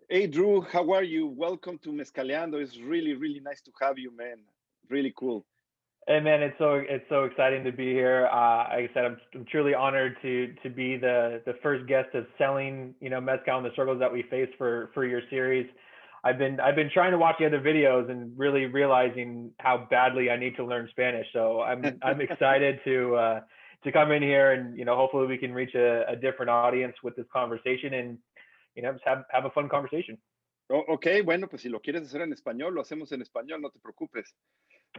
Hey Drew, how are you? Welcome to Mezcaleando. It's really, really nice to have you, man. Really cool. Hey man, it's so exciting to be here. Like I said, I'm truly honored to be the first guest of selling mezcal and the struggles that we face for your series. I've been trying to watch the other videos and really realizing how badly I need to learn Spanish. So I'm excited to come in here and hopefully we can reach a different audience with this conversation and just have a fun conversation. Ok, bueno, pues si lo quieres hacer en español, lo hacemos en español, no te preocupes.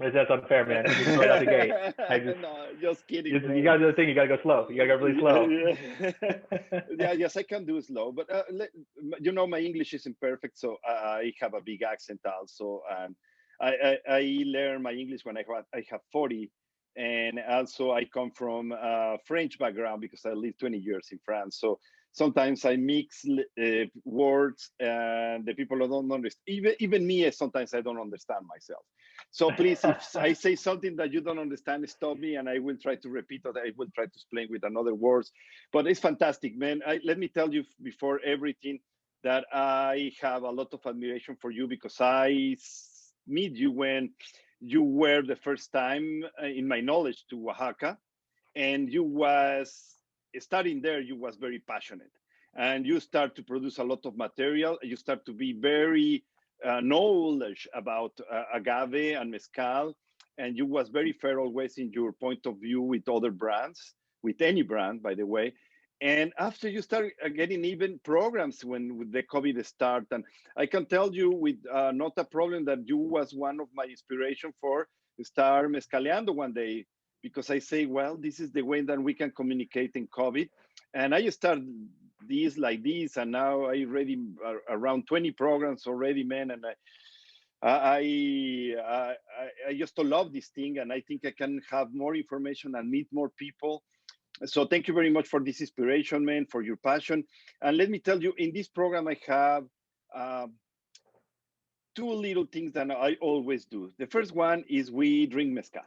That's unfair, man. Just right out the gate. I just No, just kidding, Just you brother. gotta do the thing. You gotta go slow. You gotta go really slow. Yeah. Yeah, yes, I can do slow, but my English isn't perfect, so I have a big accent also. And I learned my English when I have 40, and also I come from a French background because I lived 20 years in France. So sometimes I mix words, and the people don't understand. Even me, sometimes I don't understand myself. So please, if I say something that you don't understand, stop me, and I will try to repeat it. I will try to explain with another words. But it's fantastic, man. Let me tell you before everything that I have a lot of admiration for you because meet you when you were the first time in my knowledge to Oaxaca, and you was starting there. You was very passionate, and you start to produce a lot of material. You start to be very knowledge about agave and mezcal, and you was very fair always in your point of view with other brands, with any brand, by the way. And after you start getting even programs when with the COVID start, and I can tell you with not a problem that you was one of my inspiration for start mezcaleando one day because I say, well, this is the way that we can communicate in COVID, and I start this like this, and now I already around 20 programs already, man, and I just love this thing, and I think I can have more information and meet more people. So thank you very much for this inspiration, man, for your passion. And let me tell you, in this program, I have um, two little things that I always do. The first one is we drink mezcal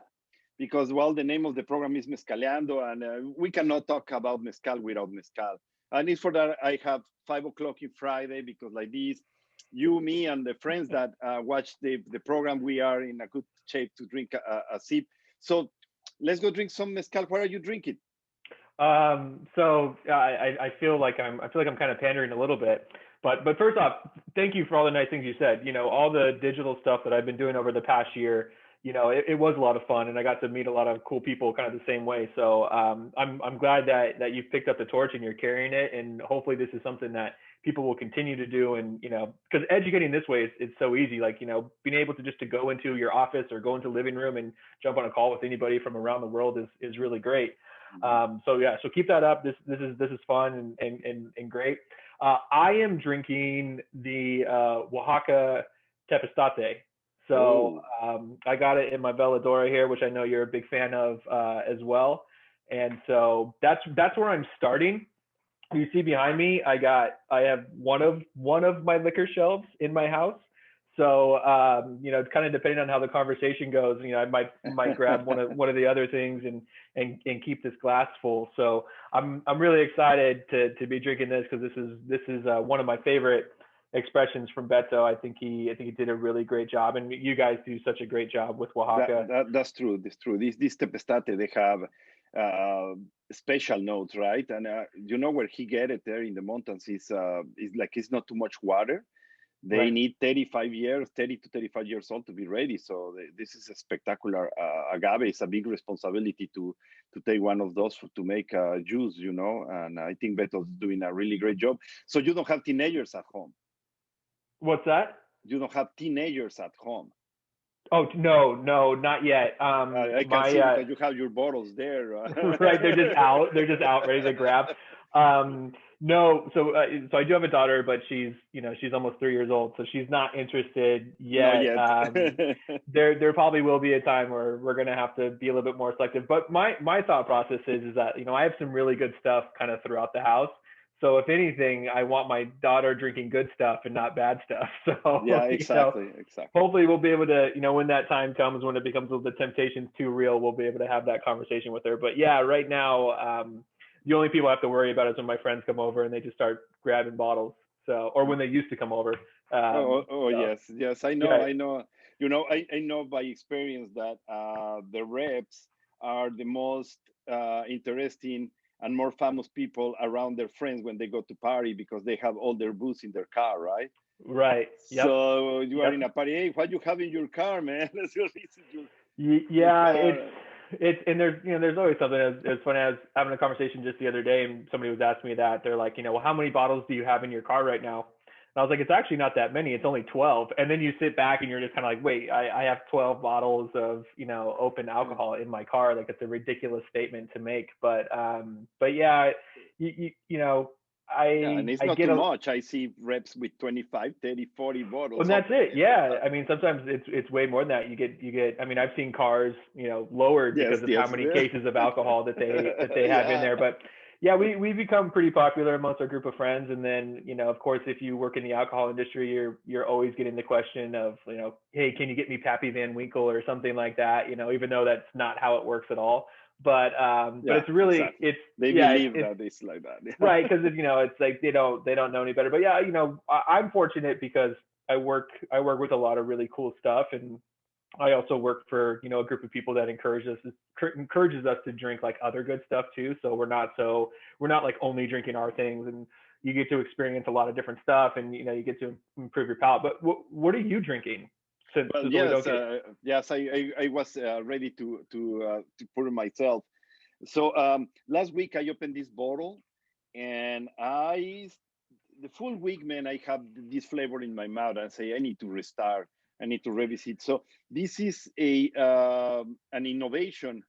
because, well, the name of the program is Mezcaleando, and we cannot talk about mezcal without mezcal. And it's for that I have 5 o'clock in Friday because, like this, you, me, and the friends that watch the program, we are in a good shape to drink a sip. So let's go drink some mezcal. What are you drinking? I feel like I'm kind of pandering a little bit, but first off, thank you for all the nice things you said. All the digital stuff that I've been doing over the past year. It was a lot of fun, and I got to meet a lot of cool people, kind of the same way. So I'm glad that you've picked up the torch and you're carrying it, and hopefully this is something that people will continue to do. And because educating this way is so easy. Like being able to just to go into your office or go into the living room and jump on a call with anybody from around the world is really great. So yeah, so keep that up. This is fun and great. I am drinking the Oaxaca Tepestate. So Oh, I got it in my Veladora here, which I know you're a big fan of as well. And so that's where I'm starting. You see behind me, I have one of my liquor shelves in my house. So it's kind of depending on how the conversation goes. I might grab one of the other things and keep this glass full. So I'm really excited to be drinking this because this is one of my favorite expressions from Beto. I think he did a really great job, and you guys do such a great job with Oaxaca. that's true. That's true. This tepestate, they have uh, special notes, right? And you know where he get it there in the mountains is like it's not too much water. They Right. need 35 years, 30 to 35 years old to be ready. So this is a spectacular agave. It's a big responsibility to take one of those to make juice, And I think Beto's doing a really great job. So you don't have teenagers at home. What's that? You don't have teenagers at home. Oh no, no, not yet. I can My see because you have your bottles there. right, they're just out ready to grab. No, so I do have a daughter, but she's almost 3 years old, so she's not interested Not yet. yet. There probably will be a time where we're gonna have to be a little bit more selective. But my thought process is that I have some really good stuff kind of throughout the house. So if anything, I want my daughter drinking good stuff and not bad stuff. So Yeah, exactly, exactly. hopefully we'll be able to, when that time comes, when it becomes the temptation's too real, we'll be able to have that conversation with her. But yeah, right now, the only people I have to worry about is when my friends come over and they just start grabbing bottles. So, or when they used to come over. So yes, I know, yeah, I know. You know, I know by experience that the reps are the most interesting and more famous people around their friends when they go to party because they have all their booze in their car, right? right. Yep. So you are Yep. in a party. Hey, what you have in your car, man? Let's go visit your Yeah, car. it's and there's there's always something. It's funny. I was having a conversation just the other day, and somebody was asking me that. They're like, well, how many bottles do you have in your car right now? And I was like, it's actually not that many. It's only 12. And then you sit back and you're just kind of like, wait, I have 12 bottles of open alcohol in my car. Like it's a ridiculous statement to make. But yeah, Yeah, and it's I not get too a much. I see reps with 25, 30, 40 and bottles that's open. it. Yeah. I mean, sometimes it's way more than that. You get, I mean, I've seen cars, lowered Yes, because of how yes. many cases of alcohol that they have in Yeah. there. But yeah, we become pretty popular amongst our group of friends. And then, of course, if you work in the alcohol industry, you're always getting the question of, hey, can you get me Pappy Van Winkle or something like that? Even though that's not how it works at all. But Yeah, it's really, exactly. They yeah, believe it's that it's like that. Yeah. right, because it's like they don't know any better. But yeah, I'm fortunate because I work with a lot of really cool stuff, and I also work for a group of people that encourages us to drink like other good stuff too. So we're not like only drinking our things, and you get to experience a lot of different stuff, and you get to improve your palate. But what are you drinking? Since Well, so we yes, don't get yes. I was ready to pour it myself. So last week I opened this bottle, and the full week, man, I have this flavor in my mouth. And say I need to restart. I need to revisit. So this is a an innovation.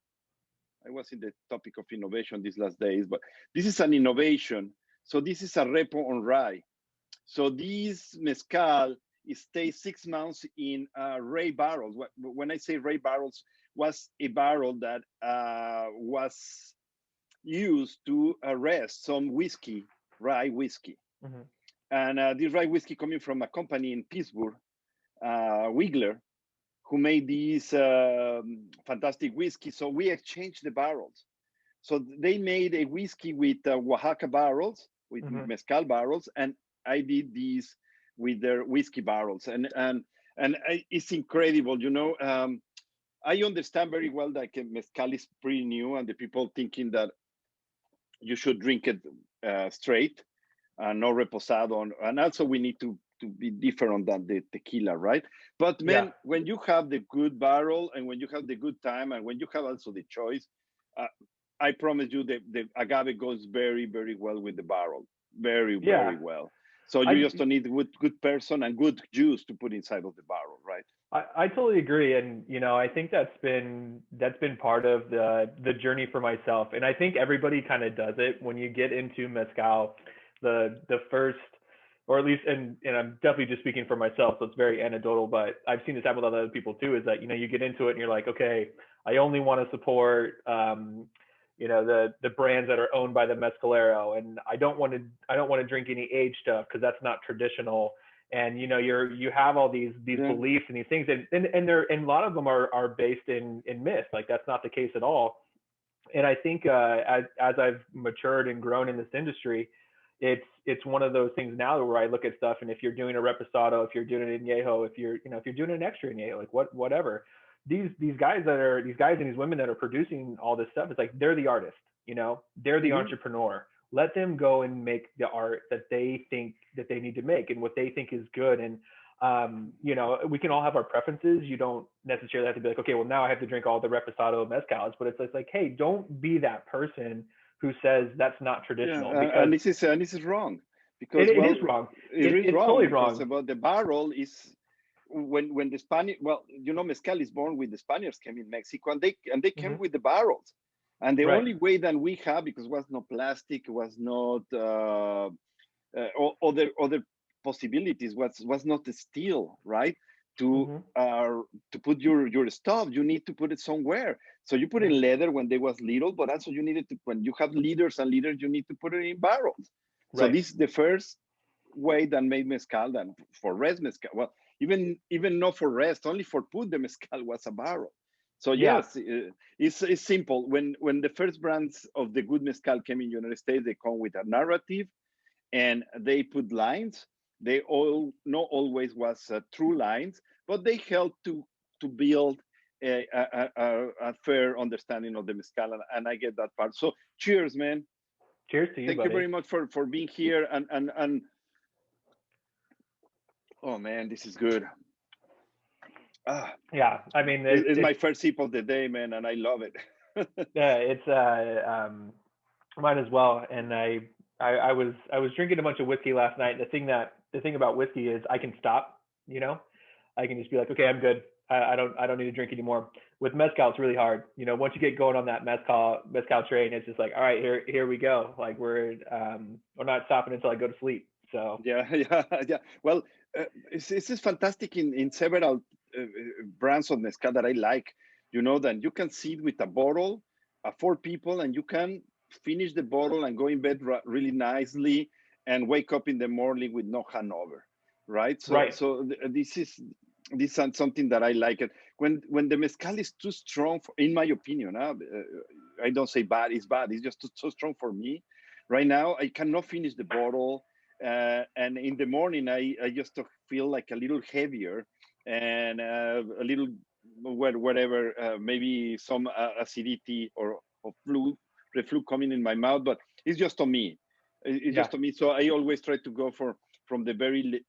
I was in the topic of innovation these last days, but this is an innovation. So this is a repo on rye. So this mezcal stays 6 months in Ray barrels. When I say Ray barrels, was a barrel that was used to rest some whiskey, rye whiskey. Mhm. And this rye whiskey coming from a company in Pittsburgh, Wiggler, who made these fantastic whiskey. So we exchanged the barrels. So they made a whiskey with Oaxaca barrels, with Mhm. mezcal barrels, and I did these with their whiskey barrels, and it's incredible. I understand very well that mezcal is pretty new, and the people thinking that you should drink it straight, no reposado, and also we need to be different than the tequila, right? But Yeah. man, when you have the good barrel and when you have the good time and when you have also the choice, uh, I promise you the agave goes very, very well with the barrel, very, Yeah. very well. So you I just don't need good person and good juice to put inside of the barrel, right? I totally agree, and I think that's been part of the journey for myself, and I think everybody kind of does it when you get into mezcal. The first, or at least, and I'm definitely just speaking for myself, so it's very anecdotal, but I've seen this happen with other people too. Is that you get into it and you're like, okay, I only want to support the brands that are owned by the Mezcalero, and I don't want to drink any aged stuff because that's not traditional, and you have all these Yeah. beliefs and these things, and a lot of them are based in myth. Like that's not the case at all. And I think as I've matured and grown in this industry, it's one of those things now where I look at stuff, and if you're doing a reposado, if you're doing an añejo, if you're doing an extra añejo, like whatever, these guys and these women that are producing all this stuff, it's like they're the artist, they're the Hmm. entrepreneur. Let them go and make the art that they think that they need to make and what they think is good. And we can all have our preferences. You don't necessarily have to be like, okay, well now I have to drink all the reposado mezcals, but it's like, hey, don't be that person who says that's not Yeah, traditional, because and this is wrong it, because it well, is wrong. it is It's wrong totally because wrong. about the barrel is when the Spanish, well, mezcal is born with the Spaniards came in Mexico, and they came Hmm. with the barrels, and the Right. only way that we have, because was no plastic, was not other possibilities, was not the steel, right? To Hmm. uh, to put your stuff, you need to put it somewhere. So you put Hmm. in leather when they was little, but also you needed to, when you have leaders and leaders, you need to put it in barrels. So Right. this is the first way that made mezcal, than for rest mezcal. Well, even not for rest, only for put the mezcal was a barrel. So Yeah. yes, it's simple. When the first brands of the good mezcal came in United States, they come with a narrative and they put lines. They all not always was true lines, but they helped to build a fair understanding of the mezcal, and I get that part. So cheers, man. Cheers to you, Thank buddy. you very much for being here, and oh man, this is good. Yeah, I mean, it's my first sip of the day, man, and I love it. Yeah, it's mine as well. And I was drinking a bunch of whiskey last night. And the thing about whiskey is I can stop. You know, I can just be like, okay, I'm good. I don't need to drink anymore. With mezcal, it's really hard. You know, once you get going on that mezcal train, it's just like, all right, here we go. Like we're not stopping until I go to sleep. So yeah. Well, this is fantastic in several brands of mezcal that I like. You know, that you can sit with a bottle, 4 people, and you can finish the bottle and go in bed really nicely and wake up in the morning with no hangover, right? So this is something that I like. It when the mezcal is too strong, in my opinion. I don't say bad; it's bad. It's just so strong for me. Right now, I cannot finish the bottle, and in the morning, I just feel like a little heavier and a little whatever, maybe some acidity or reflux coming in my mouth. But it's just on me. It's just on me. So I always try to go from the very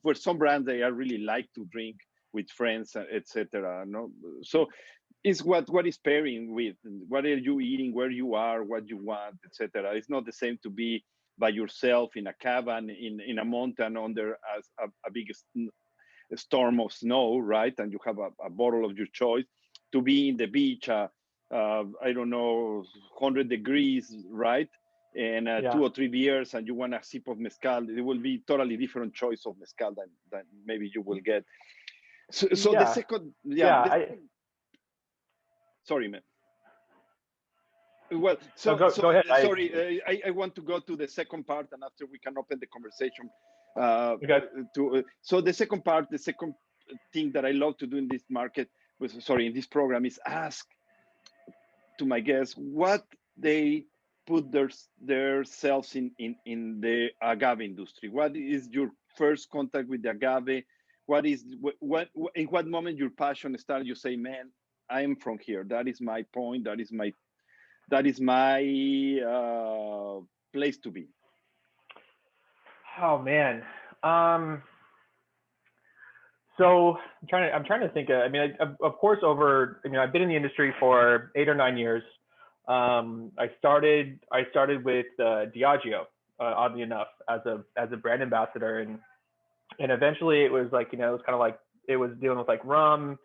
for some brands they are really like to drink with friends, etc. No, so it's what is pairing with, what are you eating, where you are, what you want, etc. It's not the same to be by yourself in a cabin in a mountain under a big storm of snow, right? And you have a bottle of your choice, to be in the beach, I don't know, 100 degrees, right? And 2 or 3 beers, and you want a sip of mezcal, it will be totally different choice of mezcal than maybe you will get. So the second, sorry, man. Well, so go ahead. Sorry, I want to go to the second part, and after we can open the conversation. So the second thing that I love to do in this in this program, is ask to my guests what they put their selves in the agave industry. What is your first contact with the agave? What in what moment your passion started? You say, man, I am from here. That is my point. That is my place to be. Oh man. So I'm trying to think. I mean, of course, I've been in the industry for 8 or 9 years. I started with Diageo, oddly enough, as a brand ambassador, and eventually it was like, it was kind of like, it was dealing with like rum,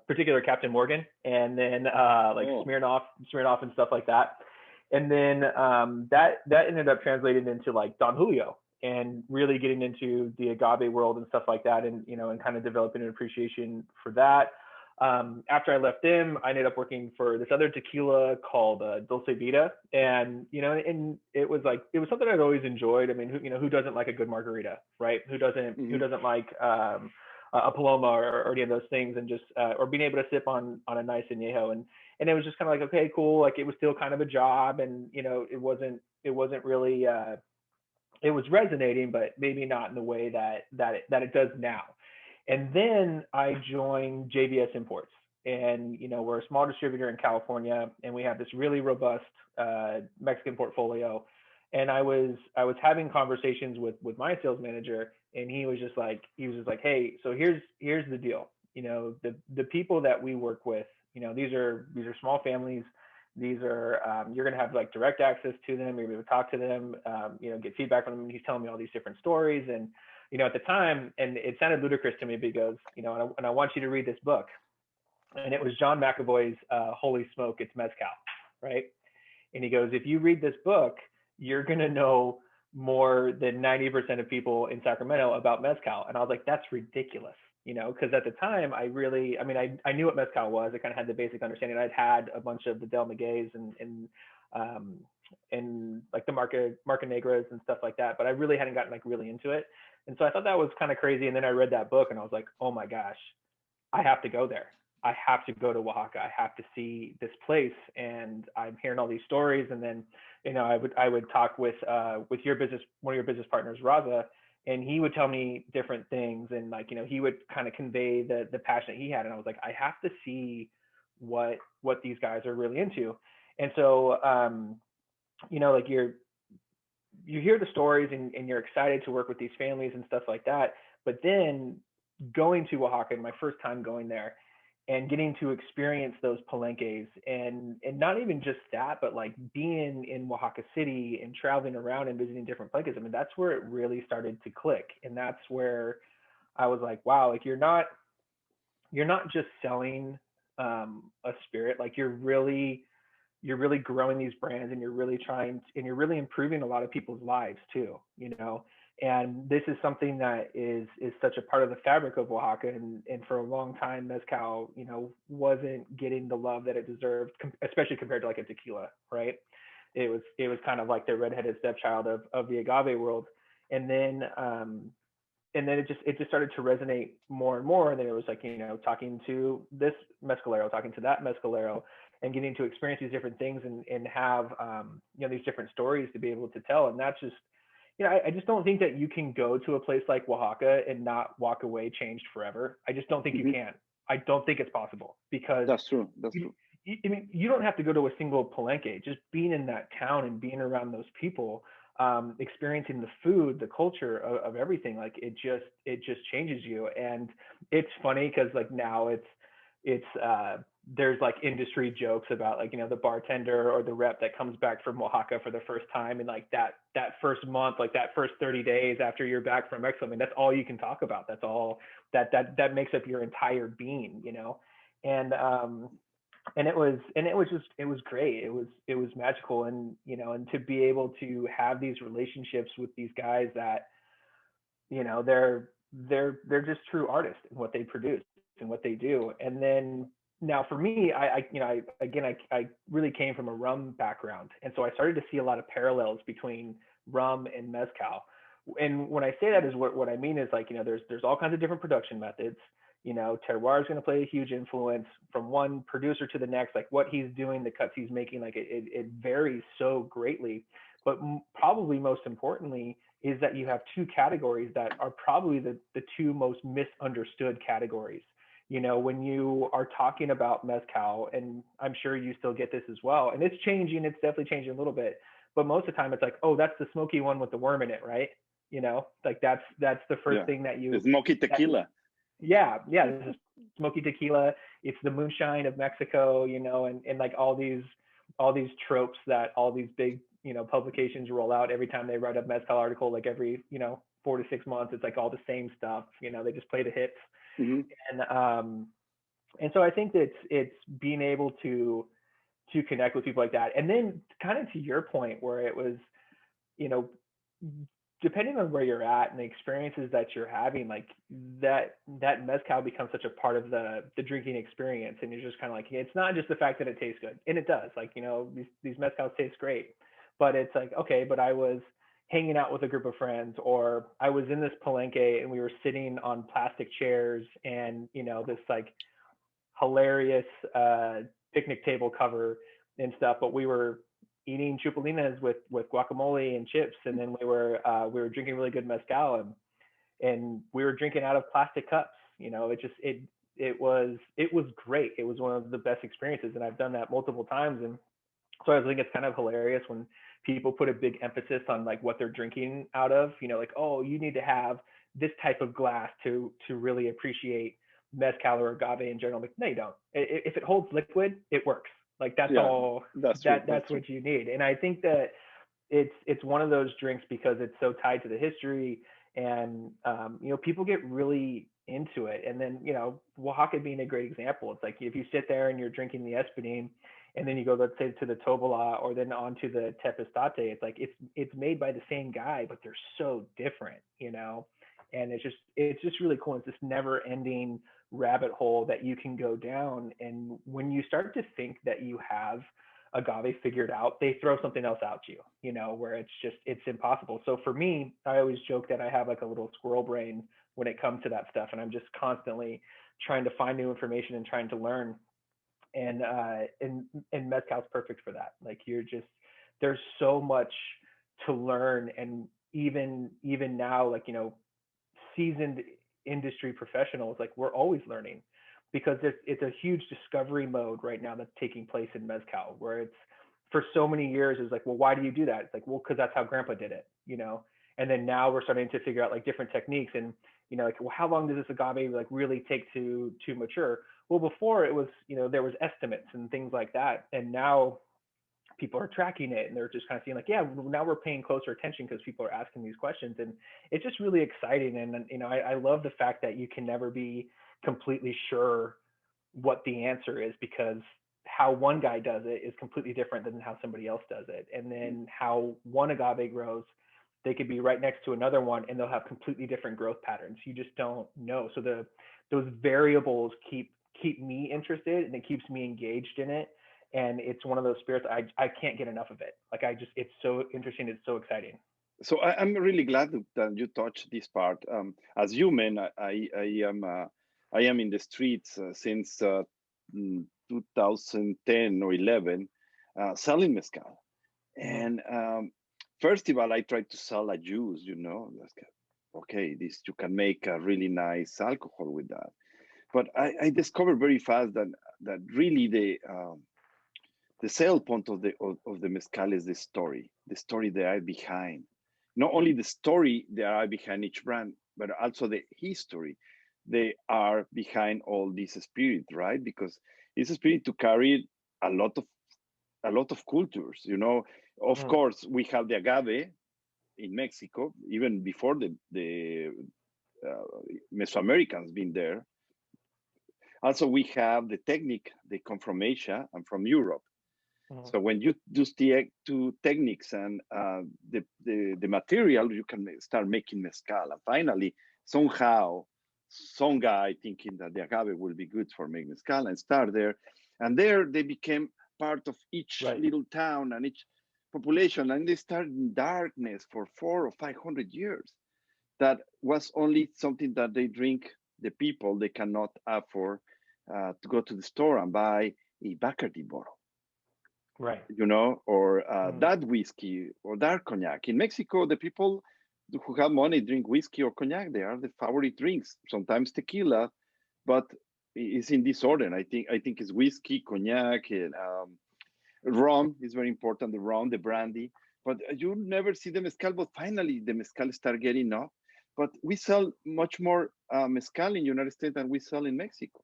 particular Captain Morgan, and then Smirnoff and stuff like that. And then that ended up translating into like Don Julio, and really getting into the agave world and stuff like that, and and kind of developing an appreciation for that. After I left them, I ended up working for this other tequila called Dulce Vida, and and it was something I'd always enjoyed. I mean, who doesn't like a good margarita, right? Who doesn't like a Paloma or any of those things, and just or being able to sip on a nice añejo, and it was just kind of like, okay, cool. Like, it was still kind of a job, and it wasn't really it was resonating, but maybe not in the way that it does now. And then I joined JBS Imports, and we're a small distributor in California, and we have this really robust Mexican portfolio. And I was having conversations with my sales manager, and he was just like, hey, so here's the deal. The people that we work with, these are small families. These are you're going to have like direct access to them. You're going to talk to them, get feedback from them. And he's telling me all these different stories. And at the time, and it sounded ludicrous to me, because and I want you to read this book. And it was John McAvoy's Holy Smoke, It's Mezcal, right? And he goes, if you read this book, you're going to know more than 90% of people in Sacramento about mezcal. And I was like, that's ridiculous. Because at the time, I knew what mezcal was. I kind of had the basic understanding. I'd had a bunch of the Del Maguey's and like the Marca Negras and stuff like that, but I really hadn't gotten like really into it. And so I thought that was kind of crazy. And then I read that book, and I was like, oh my gosh, I have to go there. I have to go to Oaxaca. I have to see this place. And I'm hearing all these stories. And then, I would talk with your business, one of your business partners, Raza, and he would tell me different things, and like, he would kind of convey the passion that he had, and I was like, I have to see what these guys are really into. And so like you hear the stories, and you're excited to work with these families and stuff like that. But then going to Oaxaca, my first time going there, and getting to experience those palenques, and not even just that, but like being in Oaxaca City and traveling around and visiting different palenques. I mean, that's where it really started to click. And that's where I was like, wow, like you're not just selling a spirit, like you're really growing these brands, and you're really improving a lot of people's lives too, and this is something that is such a part of the fabric of Oaxaca. And for a long time, mezcal, wasn't getting the love that it deserved, especially compared to like a tequila, right? It was kind of like the redheaded stepchild of the agave world. And then it just started to resonate more and more. And then it was like, talking to this mezcalero, talking to that mezcalero, and getting to experience these different things, and have these different stories to be able to tell. And that's just, I just don't think that you can go to a place like Oaxaca and not walk away changed forever. I just don't think you can. I don't think it's possible, because that's true. I mean, you don't have to go to a single palenque. Just being in that town and being around those people, experiencing the food, the culture of everything, like it just changes you. And it's funny because like now it's there's like industry jokes about like, the bartender or the rep that comes back from Oaxaca for the first time, and like that first month, like that first 30 days after you're back from Mexico, I mean, that's all you can talk about. That's all that makes up your entire being, and it was great. It was magical. And and to be able to have these relationships with these guys that they're just true artists in what they produce and what they do. And then now for me, I really came from a rum background, and so I started to see a lot of parallels between rum and mezcal. And when I say that, is what I mean is like, there's all kinds of different production methods. Terroir is going to play a huge influence from one producer to the next. Like what he's doing, the cuts he's making, like it varies so greatly. But probably most importantly is that you have two categories that are probably the two most misunderstood categories. When you are talking about mezcal, and I'm sure you still get this as well, and it's changing, it's definitely changing a little bit, but most of the time it's like, oh, that's the smoky one with the worm in it, right? Like that's the first thing that you, the smoky tequila. Yeah, this is smoky tequila. It's the moonshine of Mexico, and like all these tropes that all these big, publications roll out every time they write a mezcal article, like every, 4 to 6 months. It's like all the same stuff, they just play the hits. And so I think that it's being able to connect with people like that. And then kind of to your point, where it was, depending on where you're at and the experiences that you're having, like that mezcal becomes such a part of the drinking experience. And you're just kind of like, it's not just the fact that it tastes good, and it does, like, these mezcals taste great, but it's like, okay, but I was hanging out with a group of friends, or I was in this palenque and we were sitting on plastic chairs, and this like hilarious picnic table cover and stuff, but we were eating chupalinas with guacamole and chips, and then we were drinking really good mezcal, and we were drinking out of plastic cups. It was great. It was one of the best experiences, and I've done that multiple times. And so I think it's kind of hilarious when people put a big emphasis on like what they're drinking out of, like, oh, you need to have this type of glass to really appreciate mezcal or agave in general. Like, no, you don't. If it holds liquid, it works. Like that's all. That's what you need. And I think that it's one of those drinks because it's so tied to the history, and people get really into it. And then Oaxaca being a great example. It's like if you sit there and you're drinking the Espadín, and then you go, let's say, to the Tobola, or then onto the Tepestate. It's like it's made by the same guy, but they're so different, And it's just really cool. It's this never-ending rabbit hole that you can go down. And when you start to think that you have agave figured out, they throw something else out to you, where it's impossible. So for me, I always joke that I have like a little squirrel brain when it comes to that stuff, and I'm just constantly trying to find new information and trying to learn. And mezcal's perfect for that. Like there's so much to learn. And even now, like, seasoned industry professionals, like, we're always learning, because it's a huge discovery mode right now that's taking place in mezcal, where it's, for so many years, it's like, well, why do you do that? It's like, well, because that's how grandpa did it. And then now we're starting to figure out like different techniques, and like, well, how long does this agave like really take to mature? Well, before it was, there was estimates and things like that, and now people are tracking it, and they're just kind of seeing like, yeah, now we're paying closer attention because people are asking these questions, and it's just really exciting. And I love the fact that you can never be completely sure what the answer is, because how one guy does it is completely different than how somebody else does it. And then how one agave grows, they could be right next to another one and they'll have completely different growth patterns. You just don't know. So those variables keep me interested, and it keeps me engaged in it. And it's one of those spirits, I can't get enough of it. Like, it's so interesting, it's so exciting. So I'm really glad that you touched this part. As human, I am in the streets since 2010 or 11, selling mezcal. Mhm. And first of all, I tried to sell a juice. Okay, this you can make a really nice alcohol with that. But I discovered very fast that really the sale point of the mezcal is the story that are behind. Not only the story that are behind each brand, but also the history they are behind all this spirit, right? Because it's a spirit to carry a lot of a lot of cultures. Of Mhm. course, we have the agave in Mexico, even before the Mesoamericans been there. Also, we have the technique, they come from Asia and from Europe. Mhm. So when you do the two techniques and the material, you can start making mezcal. And finally, somehow, some guy thinking that the agave will be good for making mezcal and start there. And there they became part of each Right. little town and each population. And they started in darkness for 400 or 500 years. That was only something that they drink, the people, they cannot afford to go to the store and buy a Bacardi bottle, Right. or Mhm. that whiskey or that cognac. In Mexico, the people who have money drink whiskey or cognac. They are the favorite drinks. Sometimes tequila, but it's in this order. I think it's whiskey, cognac, and rum is very important. The rum, the brandy, but you never see the mezcal. But finally, the mezcal start getting up. But we sell much more mezcal in United States than we sell in Mexico.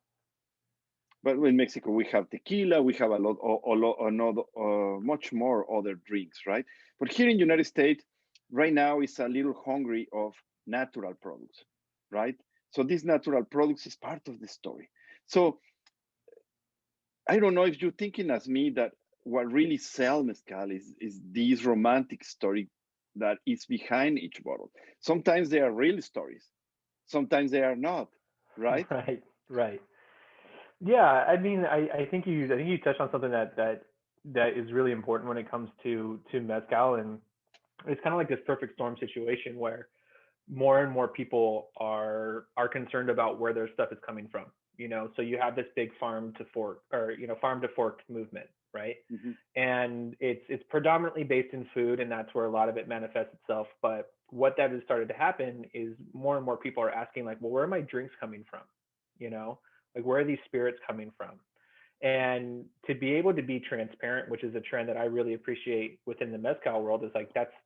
But in Mexico, we have tequila, we have another, much more other drinks, right? But here in United States, right now, is a little hungry of natural products, right? So these natural products is part of the story. So I don't know if you're thinking as me that what really sell mezcal is this romantic story that is behind each bottle. Sometimes they are real stories, sometimes they are not, right? Right. Right. Yeah, I mean, I think you touched on something that is really important when it comes to mezcal, and it's kind of like this perfect storm situation where more and more people are concerned about where their stuff is coming from. So you have this big farm to fork, or farm to fork movement, right? Hmm. And it's predominantly based in food, and that's where a lot of it manifests itself. But what that has started to happen is more and more people are asking, like, well, where are my drinks coming from? you know like, where are these spirits coming from? And to be able to be transparent, which is a trend that I really appreciate within the mezcal world, is like, that's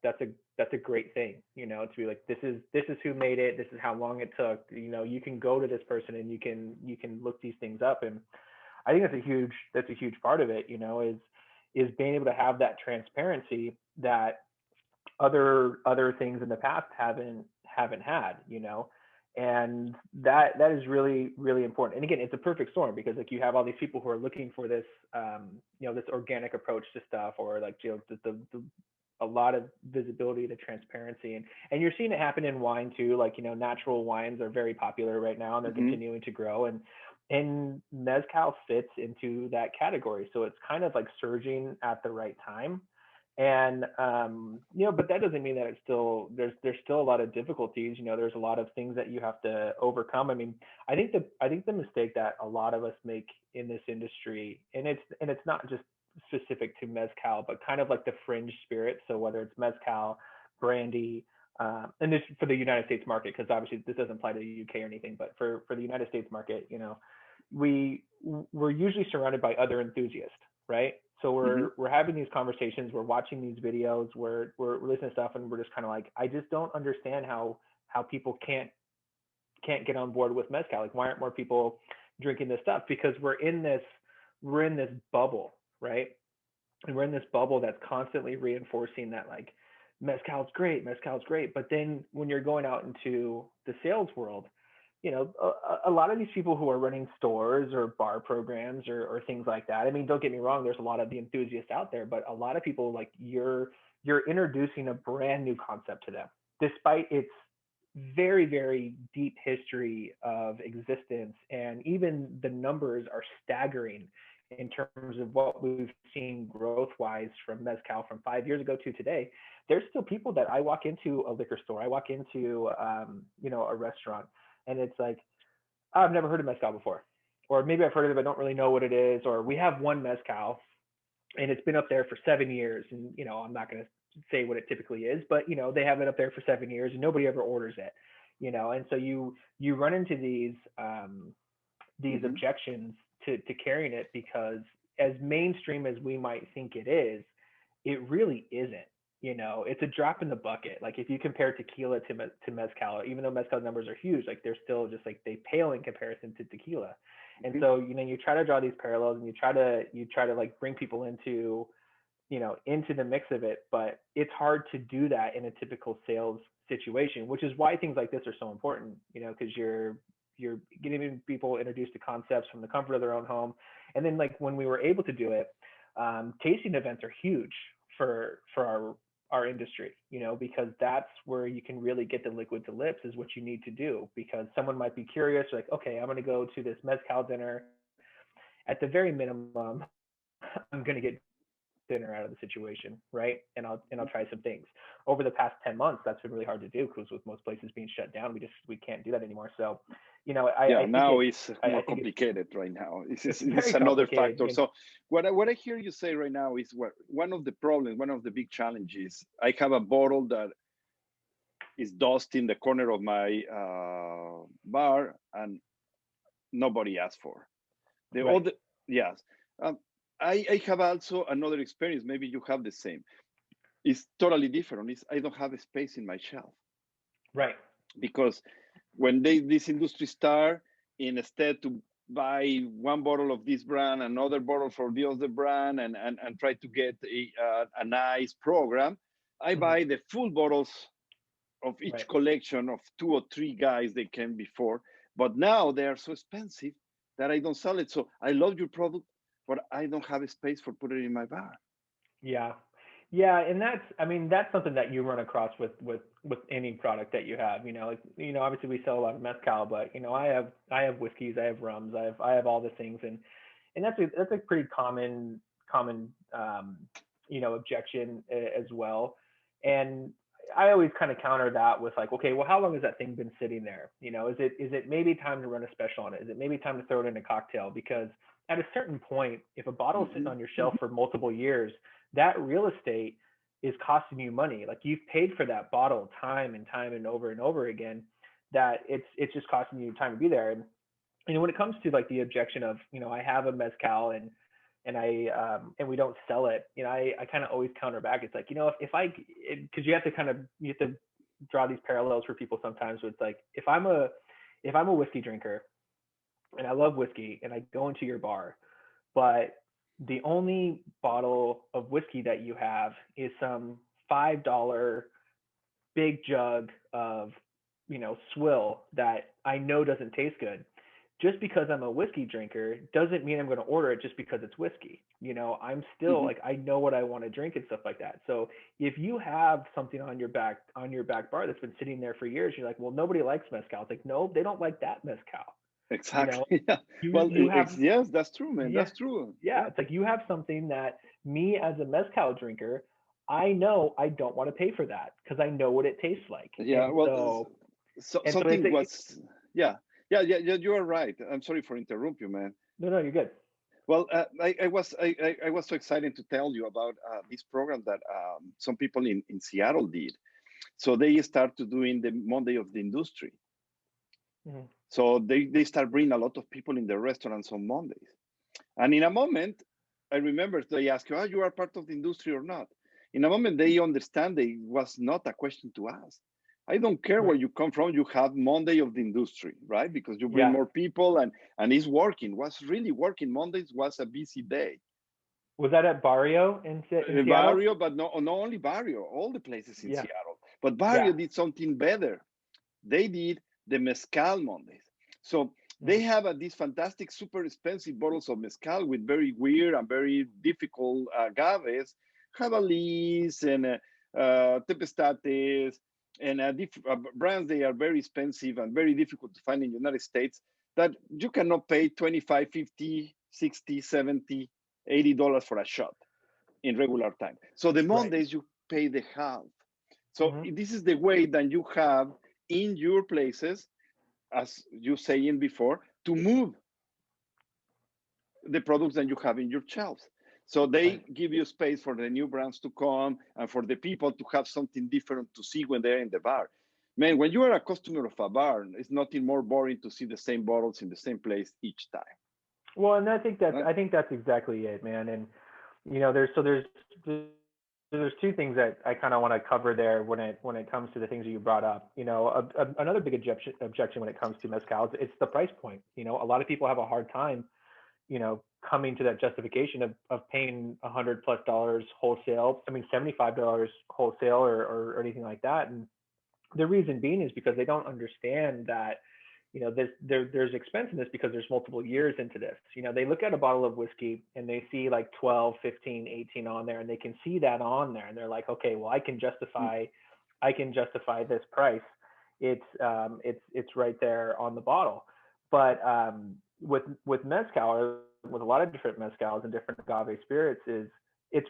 a great thing. To be like, this is who made it, this is how long it took. You can go to this person and you can look these things up. And I think that's a huge part of it. Is being able to have that transparency that other things in the past haven't had. And that is really, really important. And again, it's a perfect storm, because like, you have all these people who are looking for this this organic approach to stuff, or like, a lot of visibility to transparency. And you're seeing it happen in wine too. Like, natural wines are very popular right now, and they're Hmm. continuing to grow. And mezcal fits into that category, so it's kind of like surging at the right time. And but that doesn't mean that it's still there's still a lot of difficulties. There's a lot of things that you have to overcome. I mean, I think the mistake that a lot of us make in this industry, and it's not just specific to mezcal, but kind of like the fringe spirits. So whether it's mezcal, brandy, and this for the United States market, because obviously this doesn't apply to the UK or anything, but for the United States market, we're usually surrounded by other enthusiasts, right? So we're having these conversations, we're watching these videos, we're listening to stuff, and we're just kind of like, I just don't understand how people can't get on board with mezcal. Like, why aren't more people drinking this stuff? Because we're in this bubble, right? And we're in this bubble that's constantly reinforcing that, like, mezcal's great. But then when you're going out into the sales world, a lot of these people who are running stores or bar programs or things like that. I mean, don't get me wrong, there's a lot of the enthusiasts out there, but a lot of people, like, you're introducing a brand new concept to them, despite its very, very deep history of existence. And even the numbers are staggering in terms of what we've seen growth wise from mezcal from 5 years ago to today. There's still people that I walk into a liquor store, I walk into a restaurant, and it's like, I've never heard of mezcal before, or maybe I've heard of it but don't really know what it is, or we have one mezcal and it's been up there for 7 years, and I'm not going to say what it typically is, but they have it up there for 7 years and nobody ever orders it, and so you run into these objections to carrying it, because as mainstream as we might think it is, it really isn't. It's a drop in the bucket. Like, if you compare tequila to mezcal, even though mezcal numbers are huge, like, they're still just like, they pale in comparison to tequila. And so you try to draw these parallels, and you try to like bring people into the mix of it, but it's hard to do that in a typical sales situation, which is why things like this are so important, because you're getting people introduced to concepts from the comfort of their own home. And then, like, when we were able to do it, tasting events are huge for our industry, because that's where you can really get the liquid to lips, is what you need to do. Because someone might be curious, like, okay, I'm going to go to this mezcal dinner. At the very minimum, I'm going to get dinner out of the situation, right? And I'll try some things. Over the past 10 months, that's been really hard to do, because with most places being shut down, we can't do that anymore. So, it's more complicated right now. It's another factor. So what I hear you say right now is, one of the problems, one of the big challenges, I have a bottle that is dust in the corner of my bar, and nobody asked for. Yes. I have also another experience. Maybe you have the same. It's totally different. I don't have a space in my shelf. Right. Because when this industry start, instead to buy one bottle of this brand, another bottle for the other brand, and try to get a nice program, I buy the full bottles of each collection of 2 or 3 guys they came before. But now they are so expensive that I don't sell it. So I love your product, but I don't have a space for putting it in my bar. Yeah, and that's something that you run across with any product that you have. Obviously we sell a lot of mezcal, but I have whiskeys, I have rums, I have all the things, and that's a pretty common objection as well. And I always kind of counter that with, like, okay, well, how long has that thing been sitting there? Is it maybe time to run a special on it? Is it maybe time to throw it in a cocktail? Because at a certain point, if a bottle is sitting on your shelf for multiple years, that real estate is costing you money. Like, you've paid for that bottle time and over again, that it's just costing you time to be there. And when it comes to, like, the objection of, I have a mezcal and we don't sell it, I kind of always counter back. It's like, because you have to draw these parallels for people sometimes. So it's like, if I'm a whiskey drinker and I love whiskey and I go into your bar, but the only bottle of whiskey that you have is some $5 big jug of, swill that I know doesn't taste good. Just because I'm a whiskey drinker doesn't mean I'm going to order it just because it's whiskey. I'm still like, I know what I want to drink and stuff like that. So if you have something on your back bar that's been sitting there for years, you're like, well, nobody likes mezcal. It's like, no, they don't like that mezcal. Exactly. Yeah. Yes, that's true, man. Yeah, that's true. Yeah. It's like, you have something that me as a mezcal drinker, I know I don't want to pay for that because I know what it tastes like. Yeah. Yeah, you are right. I'm sorry for interrupting you, man. No, you're good. Well, I was so excited to tell you about this program that some people in Seattle did. So they started doing the Monday of the Industry. Mhm. So they start bringing a lot of people in the restaurants on Mondays. And in a moment, I remember they ask you, "Oh, you are part of the industry or not?" In a moment, they understand that it was not a question to ask. I don't care where Right. you come from. You have Monday of the Industry, right? Because you bring Yeah. more people and it's working. Was really working. Mondays was a busy day. Was that at Barrio in Seattle? Barrio, but not only Barrio, all the places in Yeah. Seattle. But Yeah. Barrio did something better. They did the Mezcal Mondays. So they Mhm. have these fantastic, super expensive bottles of Mezcal with very weird and very difficult agaves, Jabalís and Tepestates, and brands they are very expensive and very difficult to find in the United States that you cannot pay 25, 50, 60, 70, $80 for a shot in regular time. So the Right. Mondays you pay the half. So Mhm. this is the way that you have in your places, as you saying before, to move the products that you have in your shelves. So they Right. give you space for the new brands to come and for the people to have something different to see when they're in the bar. Man, when you are a customer of a bar, it's nothing more boring to see the same bottles in the same place each time. Well, and Right? I think that's exactly it, man. And there's two things that I kind of want to cover there when it comes to the things that you brought up. Another big objection when it comes to mezcal is it's the price point. A lot of people have a hard time, coming to that justification of paying $100+ wholesale. I mean, $75 wholesale or anything like that. And the reason being is because they don't understand that there's expense in this because there's multiple years into this. They look at a bottle of whiskey and they see like 12, 15, 18 on there, and they can see that on there, and they're like, okay, well, I can justify this price. It's right there on the bottle. But with mezcal, or with a lot of different mezcals and different agave spirits, is it's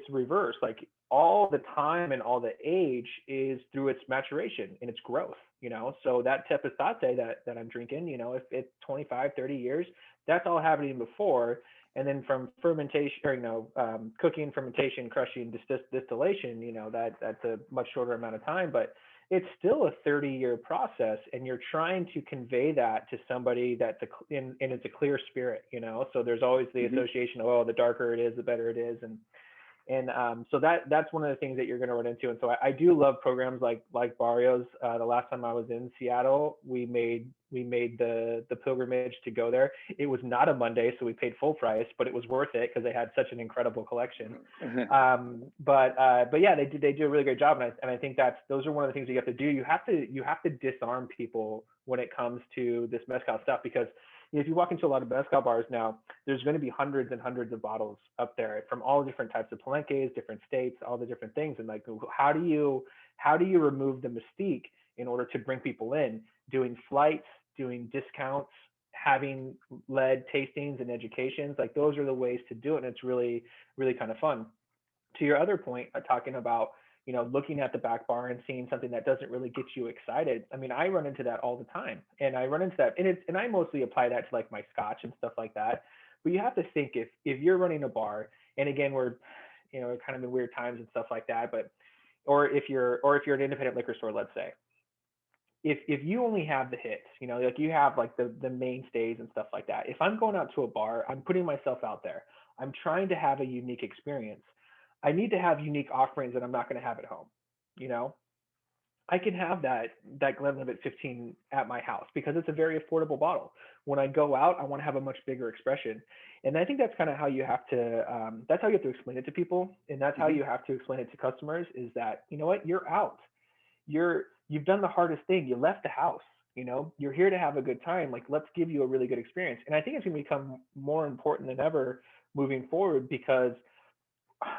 reverse. Like all the time and all the age is through its maturation and its growth. So that tepestate that I'm drinking, if it's 25, 30 years, that's all happening before. And then from fermentation, or cooking, fermentation, crushing, distillation, that's a much shorter amount of time, but it's still a 30-year process, and you're trying to convey that to somebody that's and it's a clear spirit. So there's always the Mm-hmm. association of, oh, the darker it is, the better it is. And so that's one of the things that you're going to run into. And so I do love programs like Barrios. The last time I was in Seattle, we made the pilgrimage to go there. It was not a Monday, so we paid full price, but it was worth it because they had such an incredible collection. But yeah, they do a really great job, and I think those are one of the things you have to do. You have to disarm people when it comes to this mezcal stuff, because if you walk into a lot of mezcal bars now, there's going to be hundreds and hundreds of bottles up there from all different types of palenques, different states, all the different things. And like, how do you remove the mystique in order to bring people in? Doing flights, doing discounts, having led tastings and educations, like those are the ways to do it. And it's really, really kind of fun. To your other point, talking about looking at the back bar and seeing something that doesn't really get you excited. I mean, I run into that all the time, and I run into that, and I mostly apply that to like my scotch and stuff like that. But you have to think, if you're running a bar, and again, we're kind of in weird times and stuff like that, but or if you're an independent liquor store, let's say, if you only have the hits, like you have like the mainstays and stuff like that. If I'm going out to a bar, I'm putting myself out there. I'm trying to have a unique experience. I need to have unique offerings that I'm not going to have at home. You know, I can have that Glenlivet 15 at my house because it's a very affordable bottle. When I go out, I want to have a much bigger expression, and I think that's kind of how you have to. That's how you have to explain it to people, and that's how Mm-hmm. you have to explain it to customers. Is that what, you're out, you've done the hardest thing. You left the house. You're here to have a good time. Like, let's give you a really good experience. And I think it's going to become more important than ever moving forward, because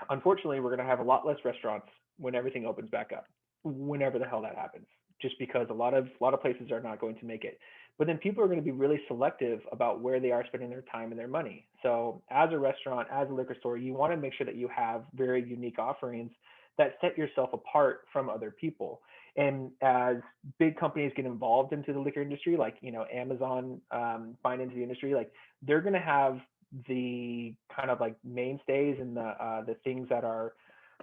unfortunately we're going to have a lot less restaurants when everything opens back up, whenever the hell that happens, just because a lot of places are not going to make it. But then people are going to be really selective about where they are spending their time and their money. So as a restaurant, as a liquor store, you want to make sure that you have very unique offerings that set yourself apart from other people. And as big companies get involved into the liquor industry, like Amazon buying into the industry, like they're going to have the kind of like mainstays and the things that are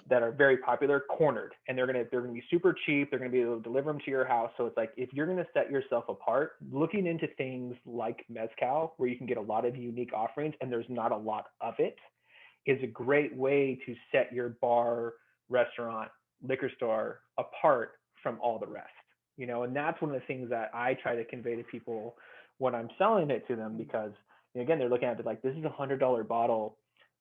very popular cornered, and they're gonna be super cheap. They're gonna be able to deliver them to your house. So it's like, if you're gonna set yourself apart, looking into things like mezcal, where you can get a lot of unique offerings and there's not a lot of it, is a great way to set your bar, restaurant, liquor store apart from all the rest. And that's one of the things that I try to convey to people when I'm selling it to them, because again, they're looking at it like, this is $100 bottle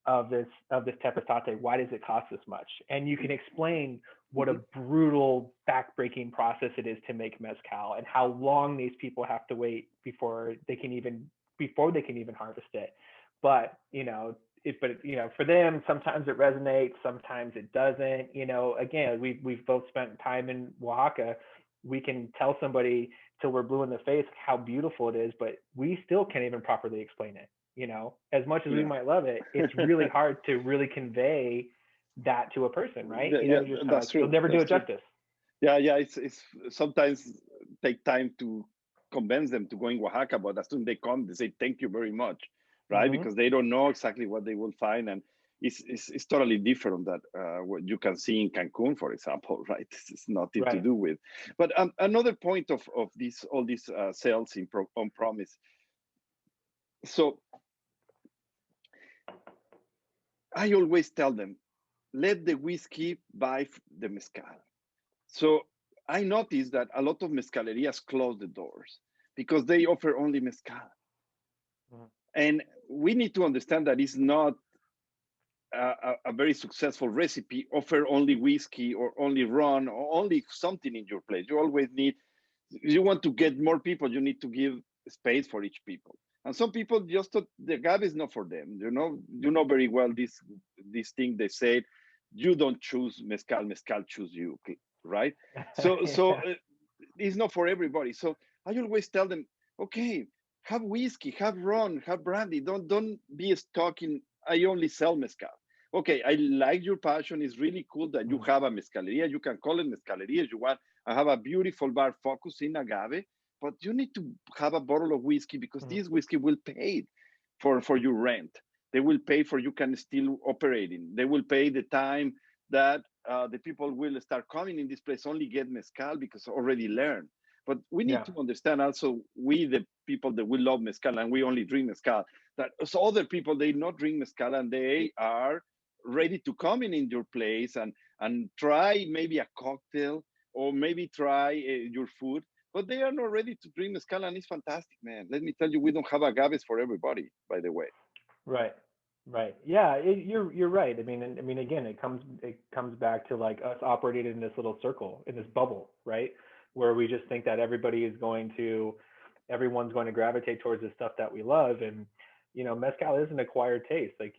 of this tepatate. Why does it cost this much? And you can explain what a brutal, backbreaking process it is to make mezcal, and how long these people have to wait before they can even harvest it. But for them, sometimes it resonates, sometimes it doesn't. Again, we've both spent time in Oaxaca. We can tell somebody till we're blue in the face how beautiful it is, but we still can't even properly explain it. As much as we might love it, it's really hard to really convey that to a person, right? That's true. You'll never do it justice. Yeah, it's sometimes take time to convince them to go in Oaxaca, but as soon as they come, they say thank you very much, right? Because they don't know exactly what they will find, and it's totally different that what you can see in Cancun, for example, right? It's nothing to do with. But another point of all these sales on promise. So I always tell them, let the whiskey buy the mezcal. So I noticed that a lot of mezcalerias close the doors because they offer only mezcal. And we need to understand that it's not a very successful recipe, offer only whiskey or only rum or only something in your place. You always need, you want to get more people, you need to give space for each people. And some people just thought the agave is not for them. You know very well this thing they say, you don't choose mezcal, mezcal choose you, right? So it's not for everybody. So I always tell them, okay, have whiskey, have rum, have brandy. Don't be stuck in, I only sell mezcal. Okay, I like your passion. It's really cool that you have a mezcaleria. You can call it mezcaleria if you want. I have a beautiful bar focused in agave, but you need to have a bottle of whiskey because this whiskey will pay for your rent. They will pay for you can still operating. They will pay the time that the people will start coming in this place, only get mezcal because already learned. But we need to understand also, we the people that we love mezcal and we only drink mezcal, that other people, they not drink mezcal and they are ready to come in your place and try maybe a cocktail or maybe try your food, but they are not ready to drink mezcal, and it's fantastic, man. Let me tell you, we don't have agaves for everybody, by the way. Right. Yeah, you're right. I mean, again, it comes back to like us operating in this little circle, in this bubble, right? Where we just think that everyone's going to gravitate towards the stuff that we love, and mezcal is an acquired taste. Like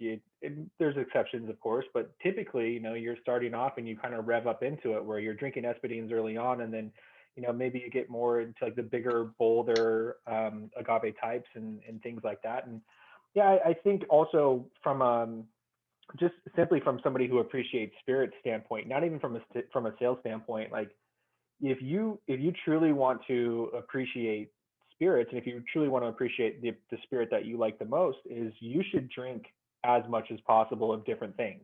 there's exceptions, of course, but typically, you're starting off and you kind of rev up into it where you're drinking espadines early on, and then maybe you get more into like the bigger, bolder agave types and things like that. And yeah, I think also from just simply from somebody who appreciates spirit standpoint, not even from a sales standpoint, like if you truly want to appreciate spirits, and if you truly want to appreciate the spirit that you like the most, is you should drink as much as possible of different things,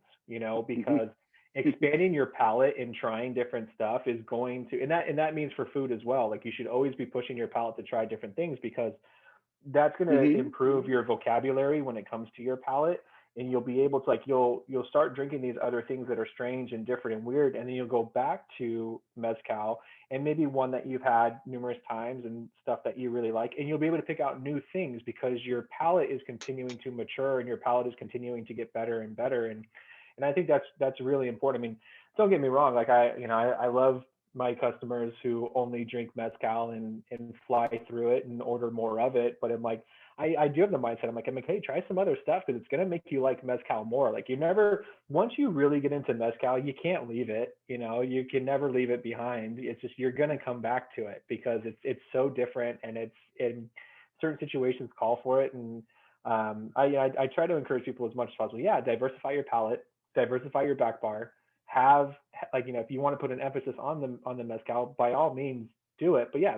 because expanding your palate and trying different stuff is going to, and that means for food as well. Like you should always be pushing your palate to try different things, because that's going to improve your vocabulary when it comes to your palate, and you'll be able to you'll start drinking these other things that are strange and different and weird, and then you'll go back to mezcal and maybe one that you've had numerous times and stuff that you really like, and you'll be able to pick out new things because your palate is continuing to mature and your palate is continuing to get better and better. And I think that's really important. I mean, don't get me wrong, like I love my customers who only drink mezcal and fly through it and order more of it. But I'm like, I do have the mindset. I'm like, hey, try some other stuff because it's going to make you like mezcal more. Like once you really get into mezcal, you can't leave it. You can never leave it behind. It's just, you're going to come back to it because it's so different, and it's in certain situations call for it. And I try to encourage people as much as possible. Yeah, diversify your palate, diversify your back bar. Have if you want to put an emphasis on the mezcal, by all means do it. But yeah,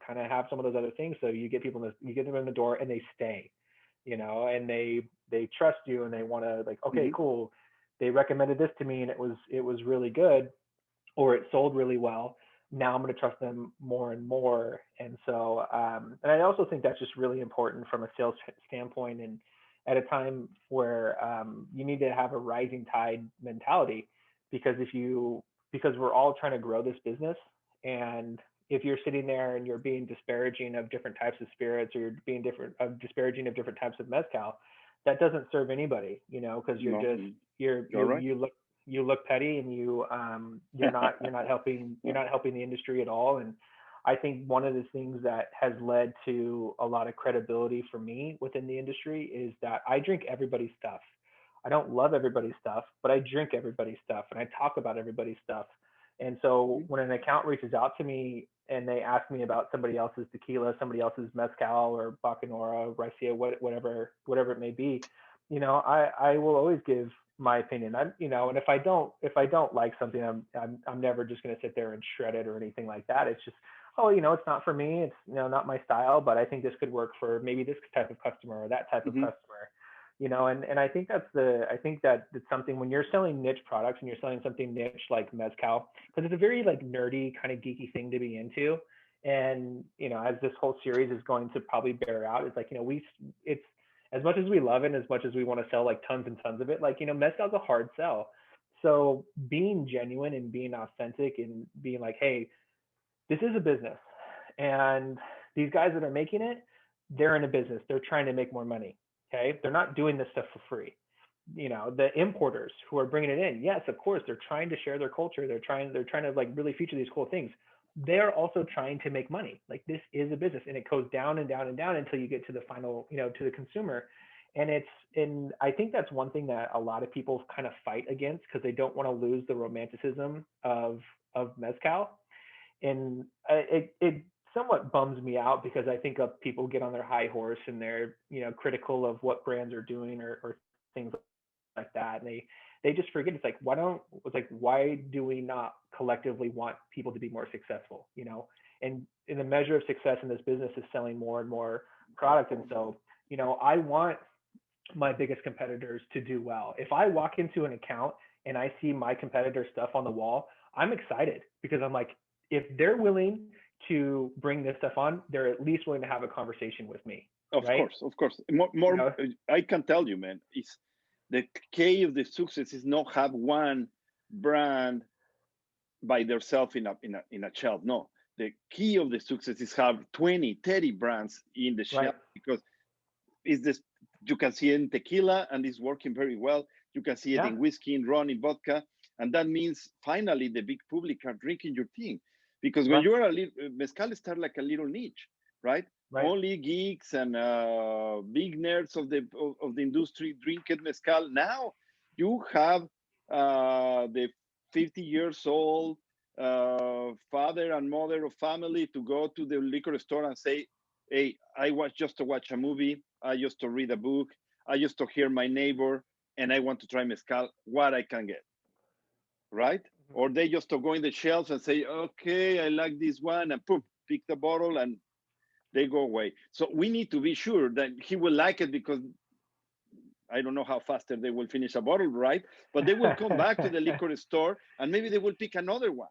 kind of have some of those other things so you get them in the door and they stay. and they trust you and they want to like, okay, Hmm. cool. They recommended this to me and it was really good, or it sold really well. Now I'm going to trust them more and more. And so, and I also think that's just really important from a sales standpoint. And at a time where you need to have a rising tide mentality, because because we're all trying to grow this business. And if you're sitting there and you're being disparaging of different types of spirits, or you're being disparaging of different types of mezcal, that doesn't serve anybody, because you're No, just, you're right. you look petty, and you're not helping the industry at all. And I think one of the things that has led to a lot of credibility for me within the industry is that I drink everybody's stuff. I don't love everybody's stuff, but I drink everybody's stuff and I talk about everybody's stuff. And so when an account reaches out to me and they ask me about somebody else's tequila, somebody else's mezcal or bacanora, raicilla, whatever it may be, I will always give my opinion. And if I don't like something, I'm never just going to sit there and shred it or anything like that. It's just, oh, it's not for me. It's, not my style, but I think this could work for maybe this type of customer or that type of Hmm. customer. And I think I think that it's something when you're selling niche products and you're selling something niche like mezcal, because it's a very like nerdy kind of geeky thing to be into. And, as this whole series is going to probably bear out, it's like, it's as much as we love it and as much as we want to sell like tons and tons of it, like, mezcal's a hard sell. So being genuine and being authentic and being like, hey, this is a business, and these guys that are making it, they're in a business, they're trying to make more money. Okay, they're not doing this stuff for free. The importers who are bringing it in, yes, of course, they're trying to share their culture, they're trying to like really feature these cool things. They're also trying to make money. Like, this is a business, and it goes down and down and down until you get to the final, to the consumer. And I think that's one thing that a lot of people kind of fight against, because they don't want to lose the romanticism of mezcal. And it somewhat bums me out, because I think of people get on their high horse and they're, critical of what brands are doing, or things like that. And they just forget. Why do we not collectively want people to be more successful? And the measure of success in this business is selling more and more product. And so, I want my biggest competitors to do well. If I walk into an account and I see my competitor stuff on the wall, I'm excited, because I'm like, if they're willing to bring this stuff on, they're at least willing to have a conversation with me, Of right? course, of course. More, I can tell you, man. It's the key of the success is not have one brand by themselves in a shelf. No, the key of the success is have 20, 30 brands in the Right. shelf, because it's this. You can see it in tequila and it's working very well. You can see it Yeah. in whiskey, in rum, in vodka, and that means finally the big public are drinking your thing. Because when Right. you're a little mezcal start like a little niche, right? Right. Only geeks and big nerds of the industry drink it mezcal. Now you have the 50 years old father and mother of family to go to the liquor store and say, hey, I was just to watch a movie, I just to read a book, I just to hear my neighbor, and I want to try mezcal, what I can get, right? Or they just to go in the shelves and say, okay, I like this one, and poof, pick the bottle and they go away. So we need to be sure that he will like it, because I don't know how faster they will finish a bottle, right? But they will come back to the liquor store and maybe they will pick another one.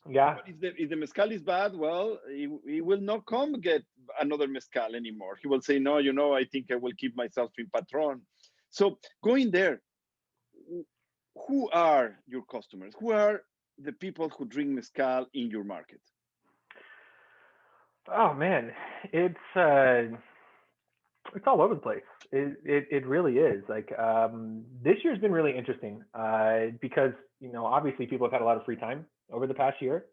Yeah. But if the mezcal is bad, well, he will not come get another mezcal anymore. He will say, no, I think I will keep myself in Patron. So going there, who are your customers? Who are the people who drink mezcal in your market? Oh man, it's it's all over the place. It really is. Like, this year's been really interesting, because obviously people have had a lot of free time over the past year,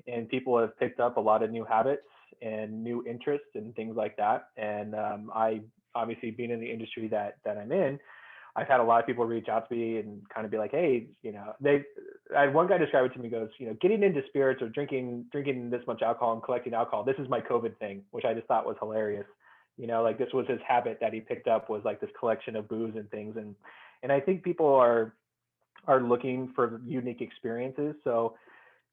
and people have picked up a lot of new habits and new interests and things like that. And I obviously, being in the industry that I'm in, I've had a lot of people reach out to me and kind of be like, hey, I had one guy describe it to me, goes, getting into spirits or drinking this much alcohol and collecting alcohol, this is my COVID thing, which I just thought was hilarious. Like, this was his habit that he picked up, was like this collection of booze and things. And I think people are looking for unique experiences. So,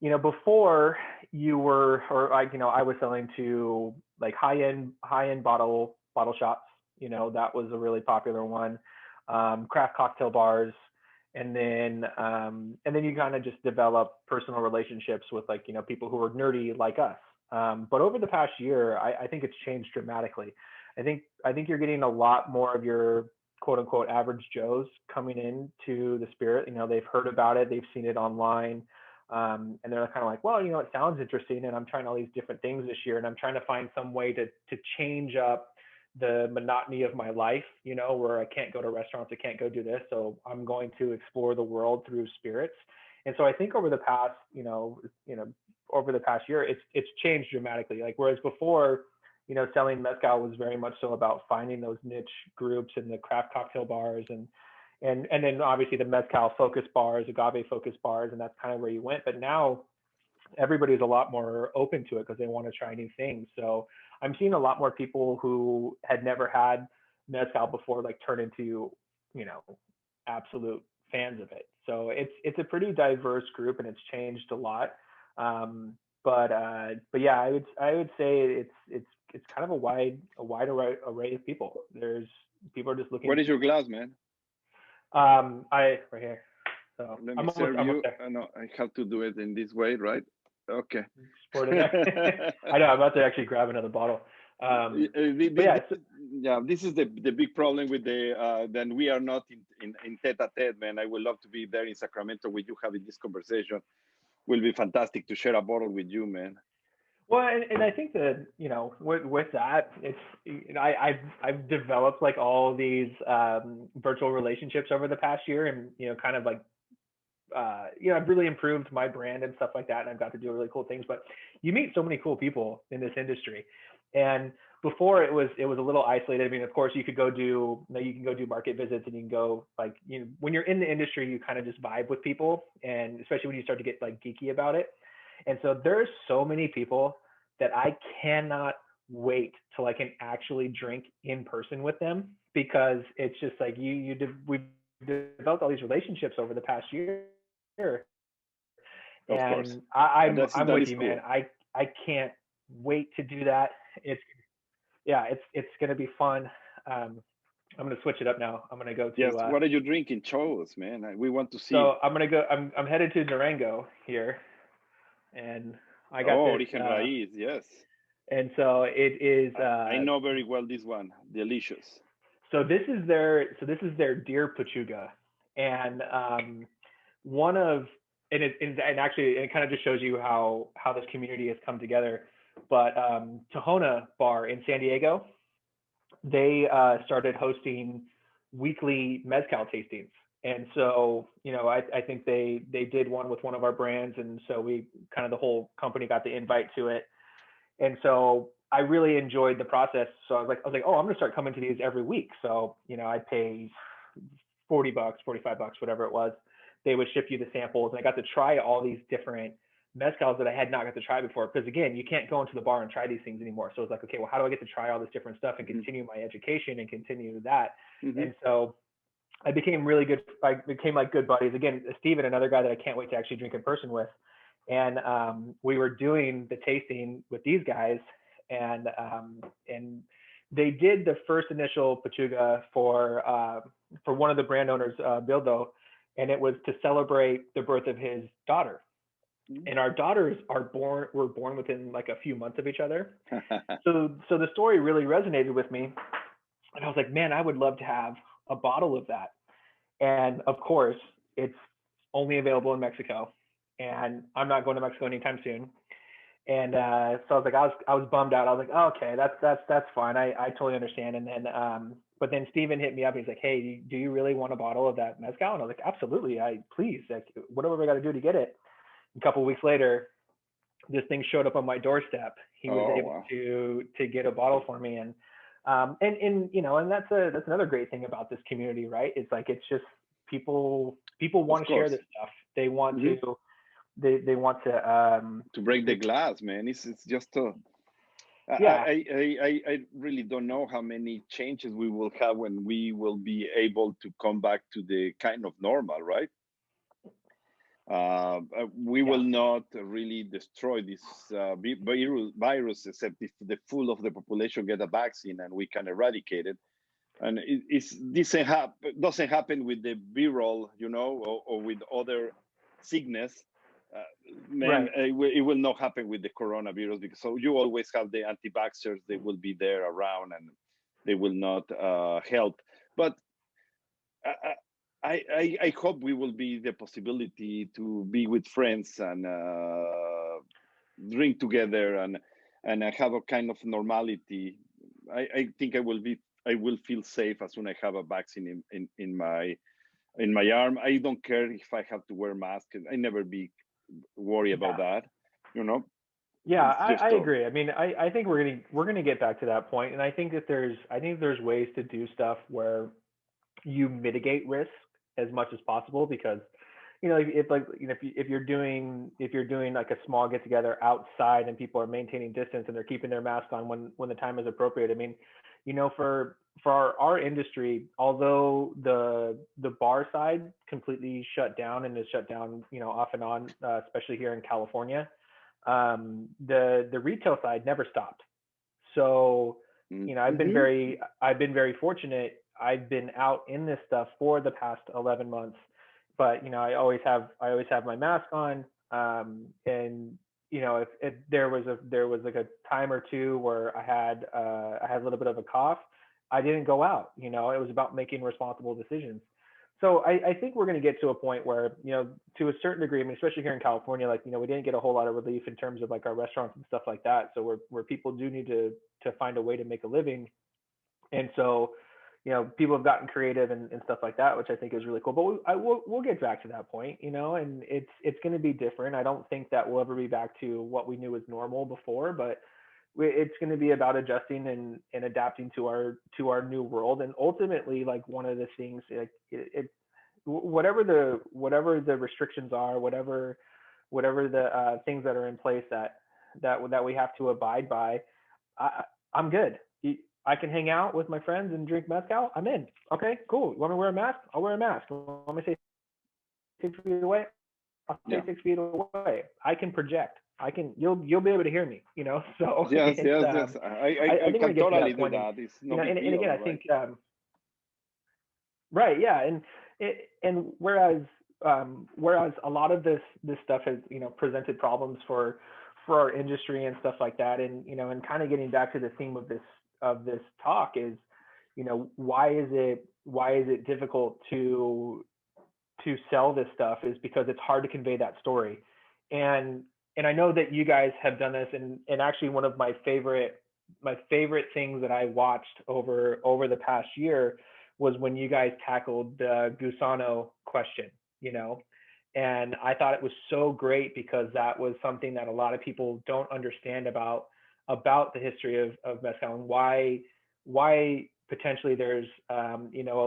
before you were, or I was selling to like high end bottle shops, That was a really popular one. Craft cocktail bars, and then you kind of just develop personal relationships with like people who are nerdy like us. But over the past year, I think it's changed dramatically. I think you're getting a lot more of your quote unquote average Joes coming into the spirit. They've heard about it, they've seen it online, and they're kind of like, well, it sounds interesting, and I'm trying all these different things this year, and I'm trying to find some way to change up the monotony of my life, where I can't go to restaurants, I can't go do this. So I'm going to explore the world through spirits. And so I think over the past, over the past year, it's changed dramatically. Like, whereas before, selling mezcal was very much so about finding those niche groups and the craft cocktail bars and then obviously the mezcal focus bars, agave focus bars, and that's kind of where you went. But now everybody's a lot more open to it because they want to try new things. So I'm seeing a lot more people who had never had mezcal before, like, turn into, absolute fans of it. So it's a pretty diverse group, and it's changed a lot. But yeah, I would say it's kind of a wide array of people. There's people are just looking. What is your glass, man? Right here. So let me serve you. No, I have to do it in this way, right? Okay. I know. I'm about to actually grab another bottle. This is the big problem with then we are not in tete-a-tete, man. I would love to be there in Sacramento with you having this conversation. Will be fantastic to share a bottle with you, man. Well, and I think that with that, I've developed like all these virtual relationships over the past year, and kind of like I've really improved my brand and stuff like that, and I've got to do really cool things. But you meet so many cool people in this industry, and before it was a little isolated. I mean, of course, you can go do market visits, and you can go like when you're in the industry, you kind of just vibe with people, and especially when you start to get like geeky about it. And so there's so many people that I cannot wait till I can actually drink in person with them, because it's just like we've developed all these relationships over the past year. And I'm with you, cool, man. I can't wait to do that. It's going to be fun. I'm going to switch it up now. I'm going to go to. Yes. What are you drinking? Show us, man. We want to see. So I'm going to go. I'm headed to Durango here, and I got this. Origen Raiz, yes. And so it is. I know very well this one. Delicious. So this is their Deer Pachuga, and actually it kind of just shows you how this community has come together. But Tohona Bar in San Diego, they started hosting weekly mezcal tastings. And so, I think they did one with one of our brands. And so we kind of, the whole company got the invite to it. And so I really enjoyed the process. So I was like, oh, I'm going to start coming to these every week. So, I'd pay $40, $45, whatever it was. They would ship you the samples, and I got to try all these different mezcals that I had not got to try before. Because again, you can't go into the bar and try these things anymore. So it's like, okay, well, how do I get to try all this different stuff and continue my education and continue that? Mm-hmm. And so I became like good buddies. Again, Steven, another guy that I can't wait to actually drink in person with. And we were doing the tasting with these guys, and they did the first initial Pachuga for one of the brand owners, Bildo, and it was to celebrate the birth of his daughter. And our daughters were born within like a few months of each other. So the story really resonated with me, and I was like, man, I would love to have a bottle of that. And of course, it's only available in Mexico, and I'm not going to Mexico anytime soon. And so I was like, I was bummed out. I was like, oh, okay, that's fine. I totally understand. And then, but then Steven hit me up, and he's like, hey, do you really want a bottle of that mezcal? And I was like, absolutely, please, like, whatever we got to do to get it. A couple of weeks later, this thing showed up on my doorstep. He was able to get a bottle for me, and that's another great thing about this community, right? It's like, it's just people want to share this stuff. They want to. They want to break the glass, man. It's just yeah. I really don't know how many changes we will have when we will be able to come back to the kind of normal, right? We will not really destroy this virus except if the full of the population get a vaccine and we can eradicate it. and doesn't happen with the B-roll, or with other sickness. Man, Right. it will not happen with the coronavirus, because so you always have the anti-vaxxers. They will be there around, and they will not help. But I hope we will be the possibility to be with friends and drink together, and have a kind of normality. I think I will feel safe as soon as I have a vaccine in my arm. I don't care if I have to wear mask. I never be worry about Yeah. that. You know, Yeah, it's just I agree. I mean, I think we're gonna get back to that point, and I think there's ways to do stuff where you mitigate risk as much as possible, because if like if you're doing like a small get together outside and people are maintaining distance and they're keeping their mask on when the time is appropriate. I mean, for our industry, although the bar side completely shut down and is shut down, off and on, especially here in California, the retail side never stopped. So, mm-hmm. I've been very fortunate. I've been out in this stuff for the past 11 months, but I always have my mask on. And if there was like a time or two where I had a little bit of a cough, I didn't go out. It was about making responsible decisions. So I think we're going to get to a point where, to a certain degree, I mean, especially here in California, like, we didn't get a whole lot of relief in terms of like our restaurants and stuff like that. So where people do need to find a way to make a living. And so, people have gotten creative and stuff like that, which I think is really cool. But we'll get back to that point, and it's going to be different. I don't think that we'll ever be back to what we knew as normal before, but it's going to be about adjusting and adapting to our new world. And ultimately, like, one of the things, like, whatever the restrictions are, whatever the things that are in place that we have to abide by, I'm good. I can hang out with my friends and drink mezcal. I'm in. Okay, cool. You want me to wear a mask? I'll wear a mask. You want me to stay 6 feet away? I'll stay Yeah. 6 feet away. I can project. You'll be able to hear me. So Yes, it's, yes, yes. I I think we're can gonna get to totally that do point, that. It's no big and again, deal, I right? think, right, yeah, and whereas a lot of this stuff has presented problems for our industry and stuff like that, and kind of getting back to the theme of this talk is, why is it difficult to sell this stuff, is because it's hard to convey that story. And I know that you guys have done this, and actually one of my favorite things that I watched over the past year was when you guys tackled the Gusano question, and I thought it was so great, because that was something that a lot of people don't understand about the history of mezcal, and why potentially there's a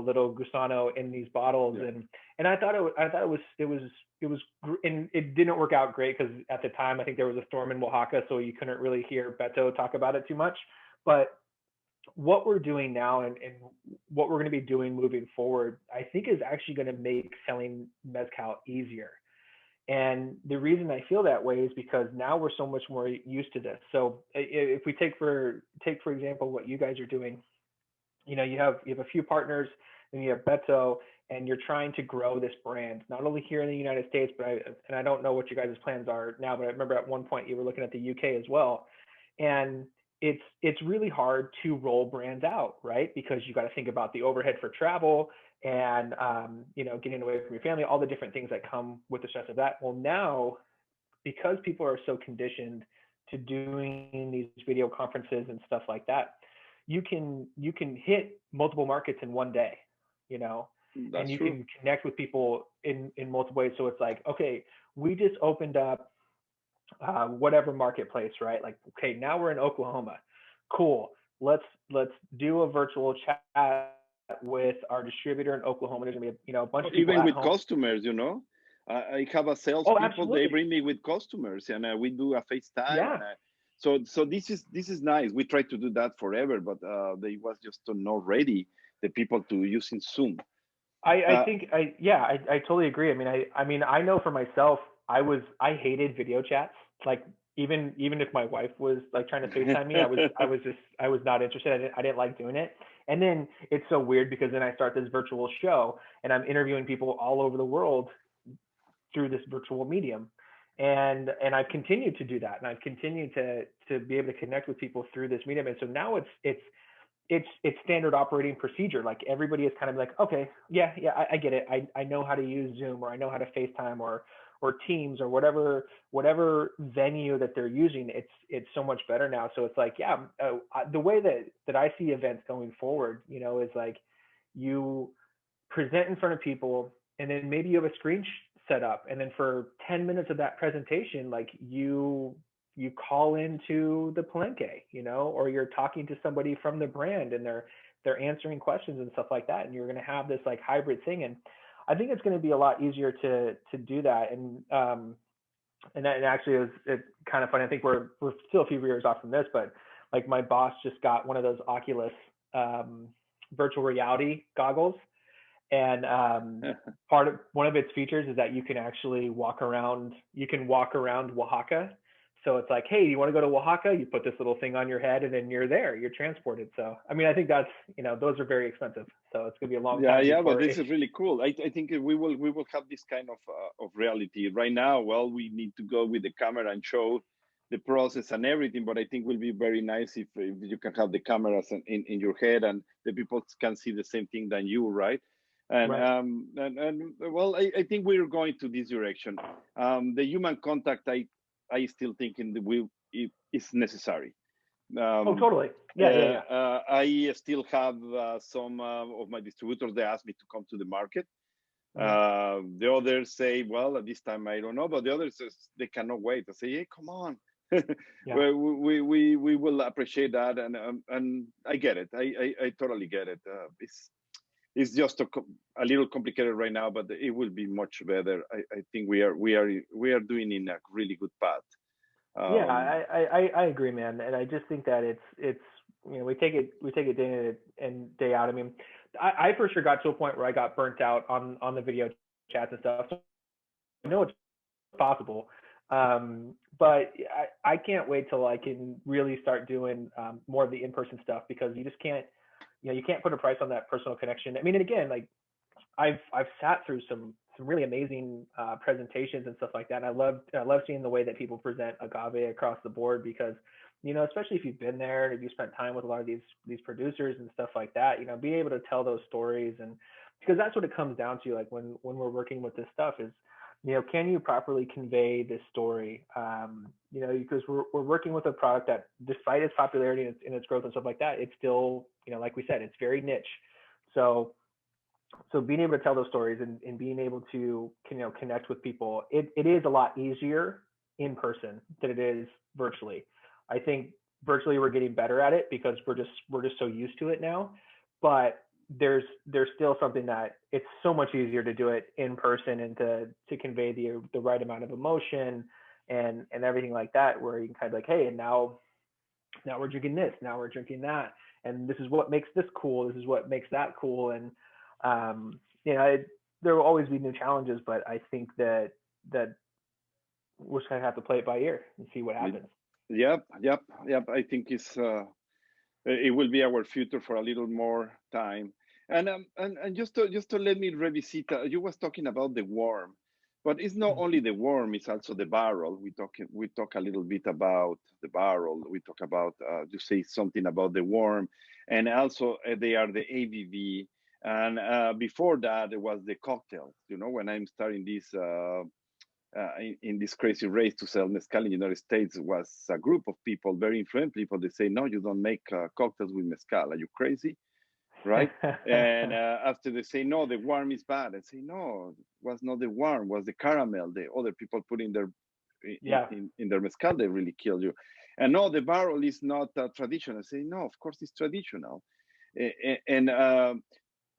little Gusano in these bottles. Yeah. And I thought it was and it didn't work out great, because at the time I think there was a storm in Oaxaca, so you couldn't really hear Beto talk about it too much. But what we're doing now, and what we're going to be doing moving forward, I think is actually going to make selling mezcal easier. And the reason I feel that way is because now we're so much more used to this. So if we take for example what you guys are doing, you have a few partners, and you have Beto, and you're trying to grow this brand not only here in the United States, but I don't know what you guys' plans are now, but I remember at one point you were looking at the UK as well. And it's really hard to roll brands out, right? Because you got to think about the overhead for travel, and getting away from your family, all the different things that come with the stress of that. Well, now, because people are so conditioned to doing these video conferences and stuff like that, you can hit multiple markets in one day, and That's you true. can connect with people in multiple ways. So it's like, okay, we just opened up whatever marketplace, right? Like, okay, now we're in Oklahoma. Cool. Let's do a virtual chat with our distributor in Oklahoma. There's gonna be a bunch of people Even at with home. customers, I have a Oh, salespeople. They absolutely. bring me with customers, and we do a FaceTime, Yeah. and so this is nice. We try to do that forever, but they was just not ready, the people to using Zoom. I Uh, think I totally agree. I mean, I know for myself, I hated video chats. Like, even if my wife was like trying to FaceTime me, I was not interested. I didn't like doing it. And then it's so weird because then I start this virtual show and I'm interviewing people all over the world through this virtual medium. And I've continued to do that, and I've continued to be able to connect with people through this medium. And so now it's standard operating procedure. Like everybody is kind of like, okay, yeah, I get it. I know how to use Zoom, or I know how to FaceTime, or Teams, or whatever venue that they're using. It's so much better now. So it's like, yeah, the way that I see events going forward, is like you present in front of people, and then maybe you have a screen set up, and then for 10 minutes of that presentation, like you call into the palenque, or you're talking to somebody from the brand, and they're answering questions and stuff like that, and you're going to have this like hybrid thing. And I think it's going to be a lot easier to do that. And actually it's kind of funny. I think we're still a few years off from this, but like my boss just got one of those Oculus virtual reality goggles. And one of its features is that you can actually walk around Oaxaca. So it's like, hey, you want to go to Oaxaca? You put this little thing on your head, and then you're there. You're transported. So, I mean, I think that's, those are very expensive. So it's going to be a long time. Yeah, but this is really cool. I think we will have this kind of reality. Right now, well, we need to go with the camera and show the process and everything, but I think it will be very nice if you can have the cameras in your head, and the people can see the same thing than you, right? And right. Well, I think we're going to this direction. The human contact, I still think is necessary. Oh, totally. Yeah. I still have some of my distributors. They ask me to come to the market. The others say, well, at this time I don't know, but the others they cannot wait. I say, hey, come on. Yeah. we will appreciate that, and I get it. I totally get it. It's just a little complicated right now, but it will be much better. I think we are doing in a really good path. Yeah, I agree, man, and I just think that it's we take it day in and day out. I mean, I for sure got to a point where I got burnt out on the video chats and stuff. So I know it's possible, but I can't wait till I can really start doing more of the in-person stuff, because you just can't you can't put a price on that personal connection. I mean, and again, like I've sat through some really amazing presentations and stuff like that. And I love seeing the way that people present agave across the board, because, especially if you've been there and if you spent time with a lot of these producers and stuff like that, being able to tell those stories, and because that's what it comes down to. Like when we're working with this stuff is, can you properly convey this story? Because we're working with a product that, despite its popularity and its growth and stuff like that, it's still, like we said, it's very niche. So being able to tell those stories and being able to, connect with people, it is a lot easier in person than it is virtually. I think virtually we're getting better at it because we're just so used to it now. But there's still something that it's so much easier to do it in person, and to convey the right amount of emotion and everything like that, where you can kind of like, hey, and now we're drinking this, now we're drinking that, and this is what makes this cool, this is what makes that cool. And there will always be new challenges, but I think that we're just gonna have to play it by ear and see what happens. Yep. I think it will be our future for a little more time. And just to let me revisit, you was talking about the worm, but it's not only the worm; it's also the barrel. We talk a little bit about the barrel. We talk about you say something about the worm, and also they are the ABV. And before that, it was the cocktail. When I'm starting this in this crazy race to sell mezcal in the United States, was a group of people, very influential people. They say, no, you don't make cocktails with mezcal. Are you crazy? Right? And after they say, no, the worm is bad. I say, no, it was not the worm, it was the caramel. The other people put in their in their mezcal, they really kill you. And no, the barrel is not traditional. I say, no, of course it's traditional. And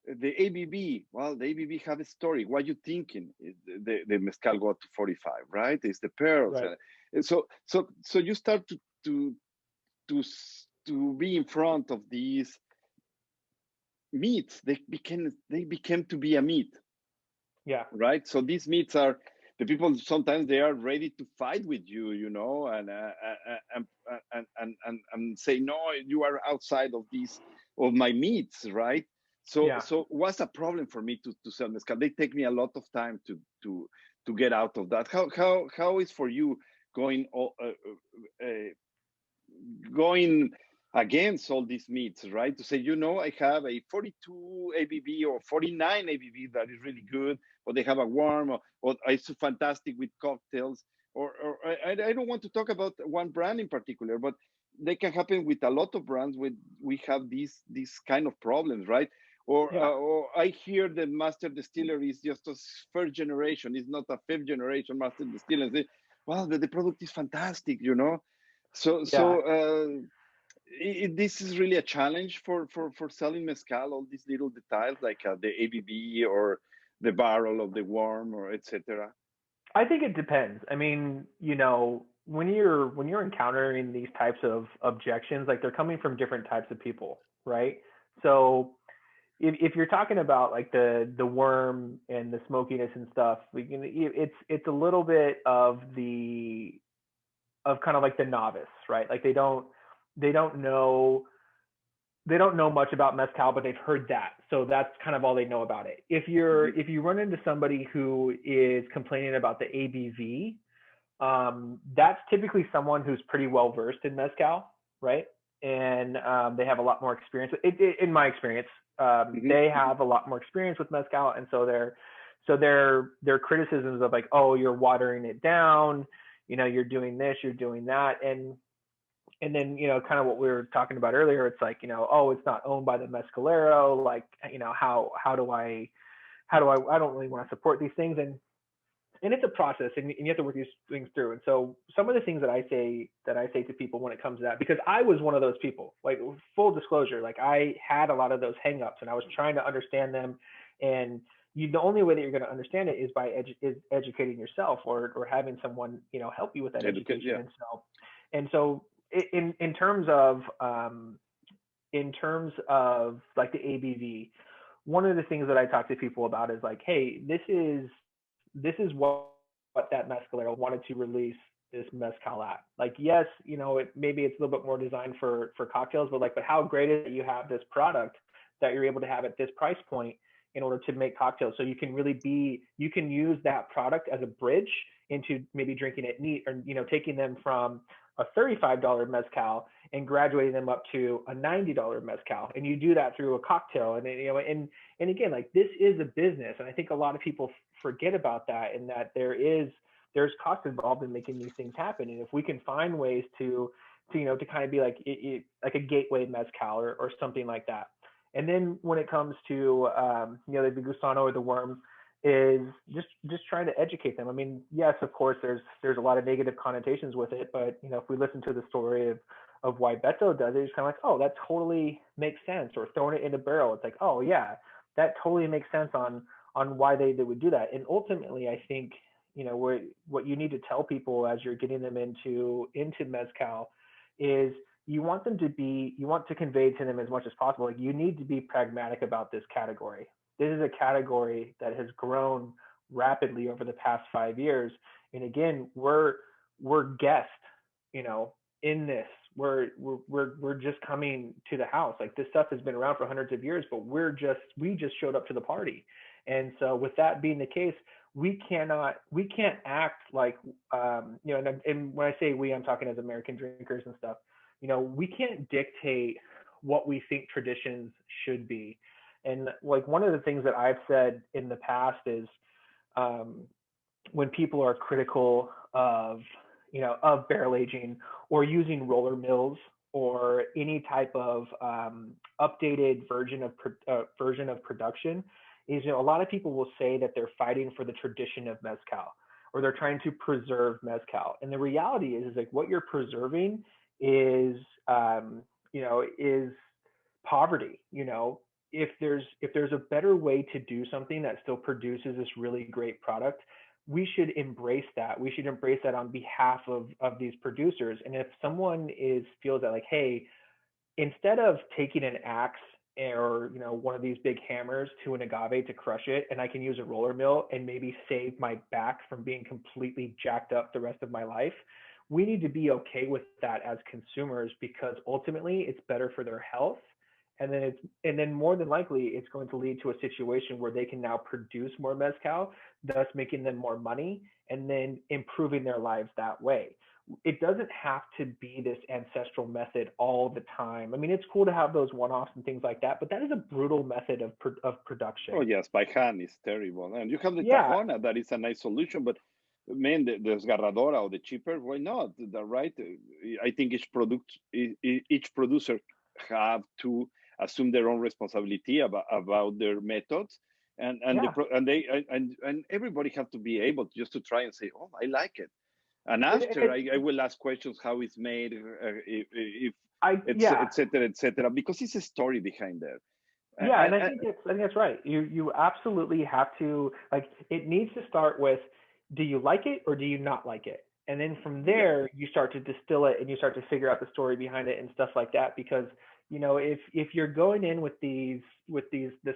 the ABV, well, the ABV have a story. What you thinking? The mezcal got to 45, right? It's the pearls. Right. And so you start to be in front of these meats. They became to be a meat. Yeah. Right. So these meats are the people sometimes they are ready to fight with you, you know, and say no, you are outside of these of my meats, right? Yeah. So what's a problem for me to sell mezcal? They take me a lot of time to get out of that. How is for you going going against all these myths, right? To say, you know, I have a 42 ABV or 49 ABV that is really good, or they have a warm, or it's fantastic with cocktails. Or I don't want to talk about one brand in particular, but they can happen with a lot of brands. With we have these kind of problems, right? Yeah. Or I hear the master distiller is just a first generation, it's not a fifth generation master distiller. They, well, the product is fantastic, you know. Yeah. This is really a challenge for selling mezcal. All these little details like the ABV or the barrel of the worm or etc. I think it depends. I mean, when you're encountering these types of objections, like they're coming from different types of people, right? So if you're talking about like the worm and the smokiness and stuff, it's a little bit of the of kind of like the novice, right? Like they don't know they don't know much about mezcal, but they've heard that, so that's kind of all they know about it. Hmm. If you run into somebody who is complaining about the ABV, that's typically someone who's pretty well versed in mezcal, right? And they have a lot more experience. In my experience, Hmm. they Hmm. have a lot more experience with mezcal, and so their criticisms of like, oh, you're watering it down, you're doing this, you're doing that, and then kind of what we were talking about earlier, it's like, oh, it's not owned by the Mezcalero, like, how do I don't really want to support these things, and it's a process, and you have to work these things through. And so some of the things that I say to people when it comes to that, because I was one of those people, like, full disclosure, like I had a lot of those hangups and I was trying to understand them, and the only way that you're going to understand it is by educating yourself, or having someone help you with that education. Yeah. And so in terms of like the ABV, one of the things that I talk to people about is like, hey, this is what that Mescalero wanted to release this mezcal at. Like, yes, maybe it's a little bit more designed for cocktails, but how great is it that you have this product that you're able to have at this price point in order to make cocktails? So you can use that product as a bridge into maybe drinking it neat, or taking them from a $35 mezcal and graduating them up to a $90 mezcal, and you do that through a cocktail. And again, like, this is a business, and I think a lot of people forget about that, and that there's cost involved in making these things happen. And if we can find ways to kind of be like like a gateway mezcal, or something like that. And then when it comes to the gusano or the worm, is just trying to educate them. I mean, yes, of course, there's a lot of negative connotations with it, but if we listen to the story of why Beto does it, it's kind of like, oh, that totally makes sense. Or throwing it in a barrel, it's like, oh yeah, that totally makes sense on why they would do that. And ultimately, I think what you need to tell people as you're getting them into mezcal is you want to convey to them as much as possible. Like, you need to be pragmatic about this category. This is a category that has grown rapidly over the past 5 years. And again, we're guests, in this. We're just coming to the house. Like, this stuff has been around for hundreds of years, but we just showed up to the party. And so with that being the case, we can't act like, and when I say we, I'm talking as American drinkers and stuff. We can't dictate what we think traditions should be. And like, one of the things that I've said in the past is, when people are critical of barrel aging, or using roller mills, or any type of updated version of production, is a lot of people will say that they're fighting for the tradition of mezcal, or they're trying to preserve mezcal. And the reality is like, what you're preserving is is poverty. If there's a better way to do something that still produces this really great product, we should embrace that. We should embrace that on behalf of these producers. And if someone feels that like, hey, instead of taking an axe or one of these big hammers to an agave to crush it, and I can use a roller mill and maybe save my back from being completely jacked up the rest of my life. We need to be okay with that as consumers, because ultimately it's better for their health. And then more than likely it's going to lead to a situation where they can now produce more mezcal, thus making them more money and then improving their lives that way. It doesn't have to be this ancestral method all the time. I mean, it's cool to have those one-offs and things like that, but that is a brutal method of production. Oh yes, by hand is terrible. And you have the Yeah, Tahona, that is a nice solution, but man, the Esgarradora or the cheaper, why not? Right? I think each producer have to assume their own responsibility about their methods, yeah. and everybody have to be able just to try and say, oh, I like it. And It, after, it, I will ask questions how it's made, if it's yeah, et cetera, because it's a story behind there. yeah, and I, I think that's right. You absolutely have to, like, it needs to start with, do you like it or do you not like it? And then from yeah, there you start to distill it and you start to figure out the story behind it and stuff like that. Because if you're going in with this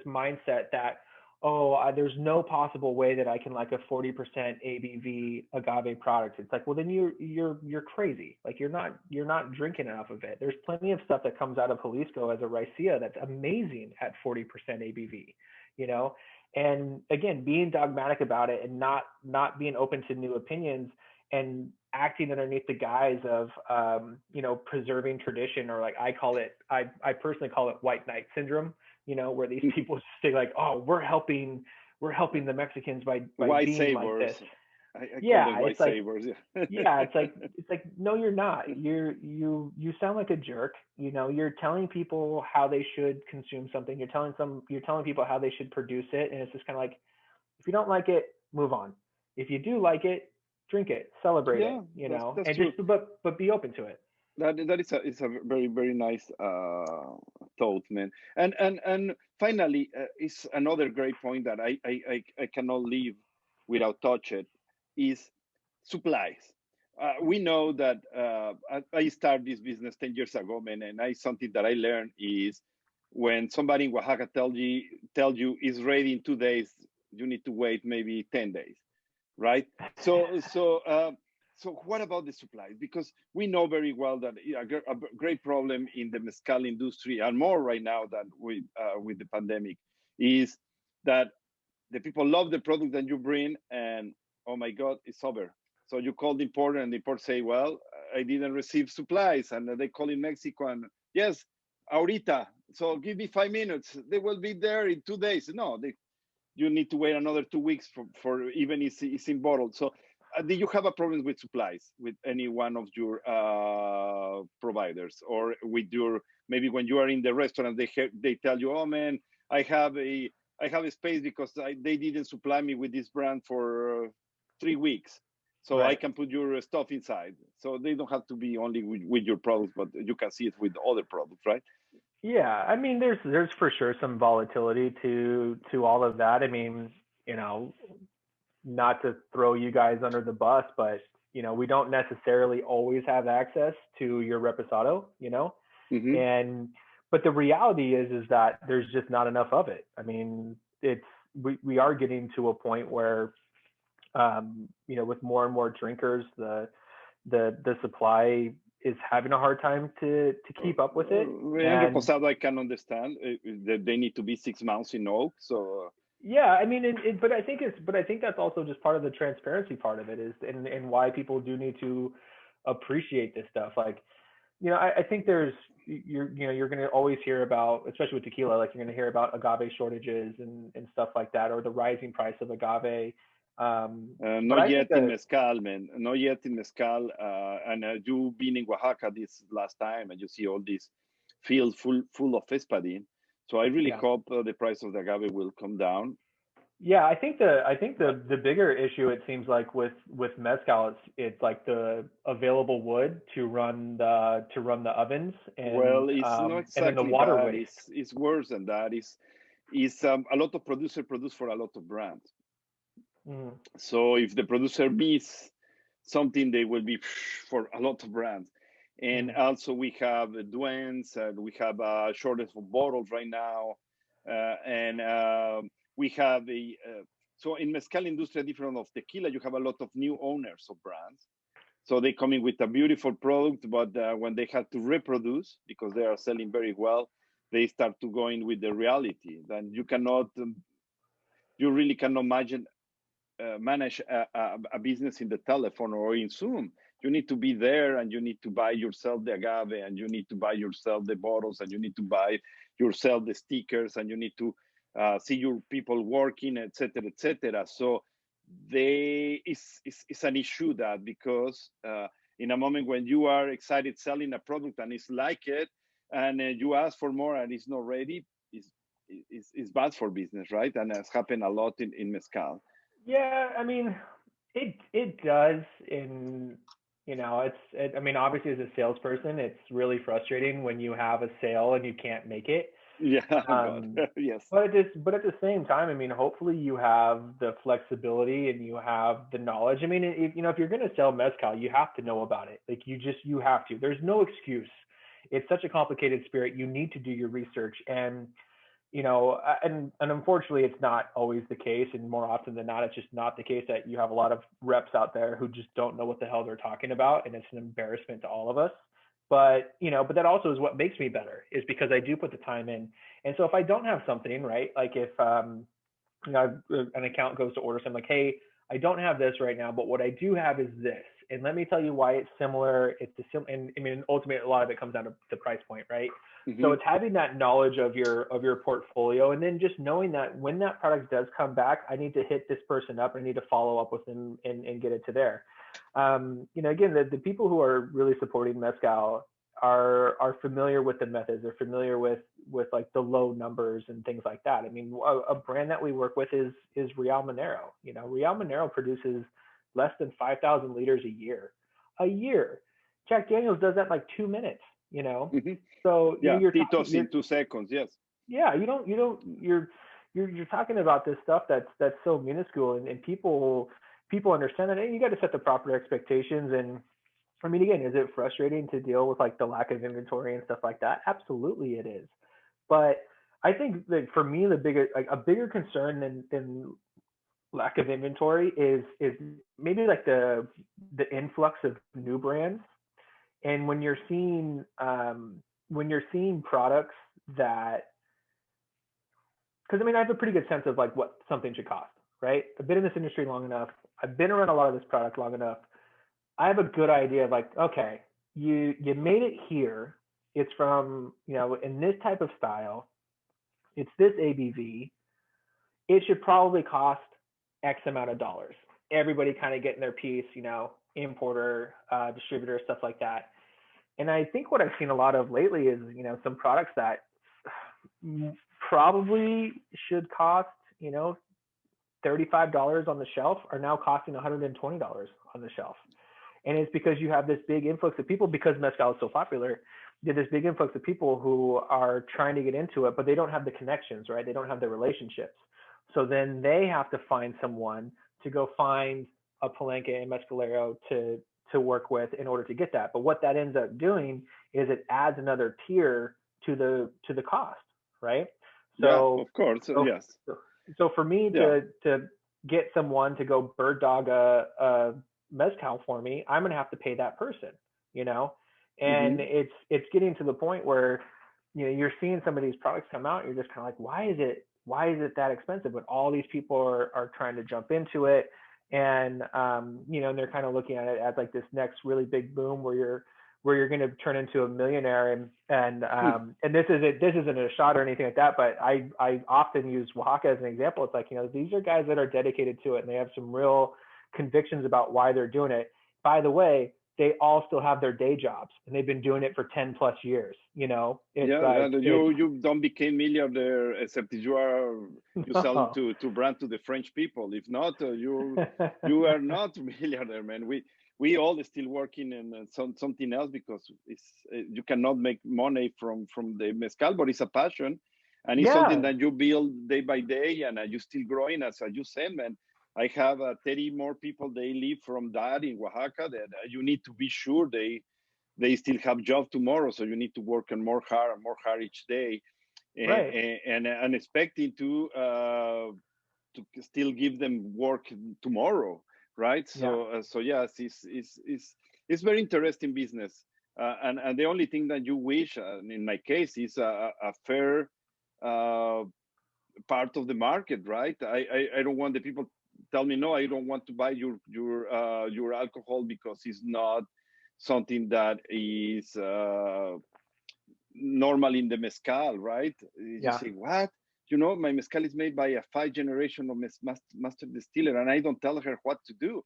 mindset that, oh, there's no possible way that I can like a 40% ABV agave product, it's like, well, then you're crazy. Like, you're not drinking enough of it. There's plenty of stuff that comes out of Jalisco as a raicilla that's amazing at 40% ABV, you know. And again, being dogmatic about it and not being open to new opinions and acting underneath the guise of preserving tradition, or like I personally call it white knight syndrome, where these people say like, oh, we're helping the Mexicans by white being like this. savers. I call them Yeah, white it's like, savers. yeah, Yeah. it's like no, you're not. You sound like a jerk. You're telling people how they should consume something. You're telling people how they should produce it, and it's just kind of like, if you don't like it, move on. If you do like it, drink it, celebrate Yeah, it, that's and true. just but be open to it. That is a very very nice thought, man. And finally, is another great point that I cannot leave without touch it, is supplies. We know that I started this business 10 years ago, man, and something that I learned is when somebody in Oaxaca tell you is ready in 2 days, you need to wait maybe 10 days, right? So what about the supplies? Because we know very well that a great problem in the mezcal industry, and more right now than with the pandemic, is that the people love the product that you bring, and oh my God, it's over. So you call the importer, and the importer say, well, I didn't receive supplies, and they call in Mexico, and yes, ahorita. So give me 5 minutes. They will be there in 2 days. No, you need to wait another 2 weeks for even it's in bottle. So do you have a problem with supplies with any one of your providers, or with your, maybe when you are in the restaurant, they tell you, oh man, I have a I have a space because they didn't supply me with this brand for 3 weeks, so I Right. can put your stuff inside. So they don't have to be only with your products, but you can see it with other products, right? Yeah, I mean, there's for sure some volatility to all of that. I mean, you know, not to throw you guys under the bus, but we don't necessarily always have access to your reposado, Mm-hmm. and but the reality is that there's just not enough of it. I mean, we are getting to a point where with more and more drinkers, the supply is having a hard time to keep up with it. And And reposado, I can understand that they need to be 6 months in oak. So yeah, I mean, but I think that's also just part of the transparency part of it, is and why people do need to appreciate this stuff. Like, I think you're going to always hear about, especially with tequila, like you're going to hear about agave shortages and stuff like that, or the rising price of agave. But not I yet think in that, mezcal, man. Not yet in mezcal. And you been in Oaxaca this last time, and you see all these fields full of espadín. So I really yeah, hope the price of the agave will come down. yeah, I think Uh, the bigger issue, it seems like, with mezcal, it's like the available wood to run the ovens, well, and it's not then the exactly water that. waste. It's worse than that. Is a lot of produce for a lot of brands. Mm, So if the producer miss something, they will be for a lot of brands. And also we have duens, we have a shortage of bottles right now, and we have a so in mezcal industry, different of tequila, you have a lot of new owners of brands. So they come in with a beautiful product, but when they have to reproduce because they are selling very well, they start to go in with the reality. Then you cannot, you really cannot imagine manage a business in the telephone or in Zoom. You need to be there, and you need to buy yourself the agave, and you need to buy yourself the bottles, and you need to buy yourself the stickers, and you need to see your people working, etc., etc. So it's an issue that because in a moment when you are excited selling a product and it's like it, and you ask for more and it's not ready, is bad for business, right? And it's happened a lot in mezcal. Yeah, I mean, it does. In I mean, obviously as a salesperson, it's really frustrating when you have a sale and you can't make it. Yeah, God, Um, yes, but at the same time, I mean, hopefully you have the flexibility and you have the knowledge. I mean, if you're going to sell mezcal, you have to know about it. Like you have to. There's no excuse. It's such a complicated spirit. You need to do your research, and and unfortunately, it's not always the case, and more often than not, it's just not the case that you have a lot of reps out there who just don't know what the hell they're talking about, and it's an embarrassment to all of us. But that also is what makes me better, is because I do put the time in. And so if I don't have something, right, like if an account goes to order something, like, hey, I don't have this right now, but what I do have is this, and let me tell you why it's similar. And I mean, ultimately, a lot of it comes down to the price point, right? mm-hmm. So it's having that knowledge of your portfolio, and then just knowing that when that product does come back, I need to hit this person up. I need to follow up with them and get it to there. Again, the people who are really supporting mezcal are familiar with the methods. They're familiar with like the low numbers and things like that. I mean, a brand that we work with is Real Minero. Real Minero produces less than 5,000 liters a year. Jack Daniels does that in like 2 minutes. Mm-hmm. So yeah, you're Tito's talking, in 2 seconds. Yes. Yeah, you're talking about this stuff that's so minuscule, and people understand that, and you got to set the proper expectations. And I mean, again, is it frustrating to deal with like the lack of inventory and stuff like that? Absolutely, it is. But I think that for me, a bigger concern than lack of inventory is maybe like the influx of new brands. And when you're seeing products that, because I mean, I have a pretty good sense of like what something should cost, right? I've been in this industry long enough. I've been around a lot of this product long enough. I have a good idea of like, okay, you made it here. It's from, in this type of style. It's this ABV. It should probably cost X amount of dollars. Everybody kind of getting their piece, importer, distributor, stuff like that. And I think what I've seen a lot of lately is, some products that probably should cost, $35 on the shelf are now costing $120 on the shelf. And it's because you have this big influx of people, because mezcal is so popular, you have this big influx of people who are trying to get into it, but they don't have the connections, right? They don't have the relationships. So then they have to find someone to go find a Palenque and Mezcaleando to work with in order to get that. But what that ends up doing is it adds another tier to the cost, right? So yeah, of course. Yes. So for me to get someone to go bird dog a mezcal for me, I'm going to have to pay that person, and mm-hmm. it's getting to the point where, you're seeing some of these products come out. You're just kind of like, why is it that expensive? But all these people are trying to jump into it. And, and they're kind of looking at it as like this next really big boom where you're going to turn into a millionaire. And this isn't a shot or anything like that, but I often use Oaxaca as an example. It's like, these are guys that are dedicated to it, and they have some real convictions about why they're doing it. By the way, they all still have their day jobs, and they've been doing it for 10 plus years. You don't become millionaire except if you sell to brand to the French people. If not, you are not millionaire, man. We all still working in something else, because it's you cannot make money from the mezcal, but it's a passion, and it's something that you build day by day, and you're still growing. As you said, man, I have 30 more people. They live from that in Oaxaca. That you need to be sure they they still have job tomorrow, so you need to work on more hard and more hard each day, Right. and expecting to still give them work tomorrow, right? Yeah. So yes, it's very interesting business, and the only thing that you wish, in my case, is a fair uh, part of the market, right? I don't want the people tell me no, I don't want to buy your alcohol because it's not something that is normal in the mezcal, right? You Yeah. say, what? My mezcal is made by a 5th generation of master distiller, and I don't tell her what to do.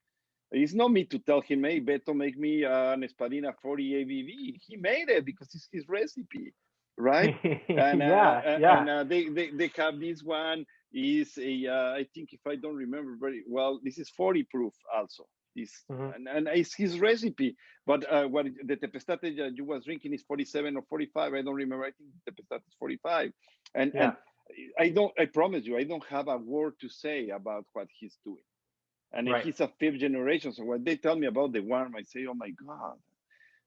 It's not me to tell him, hey, Beto, make me an Espadina 40 ABV. He made it because it's his recipe, right? Yeah. Yeah. They have this one is I think, if I don't remember very well, this is 40 proof also. This Hmm. and it's his recipe. But what the Tepestate that you was drinking is 47 or 45. I don't remember. I think Tepestate is 45. And Yeah. I promise you, I don't have a word to say about what he's doing. And Right. he's a 5th generation. So when they tell me about the worm, I say, oh my God.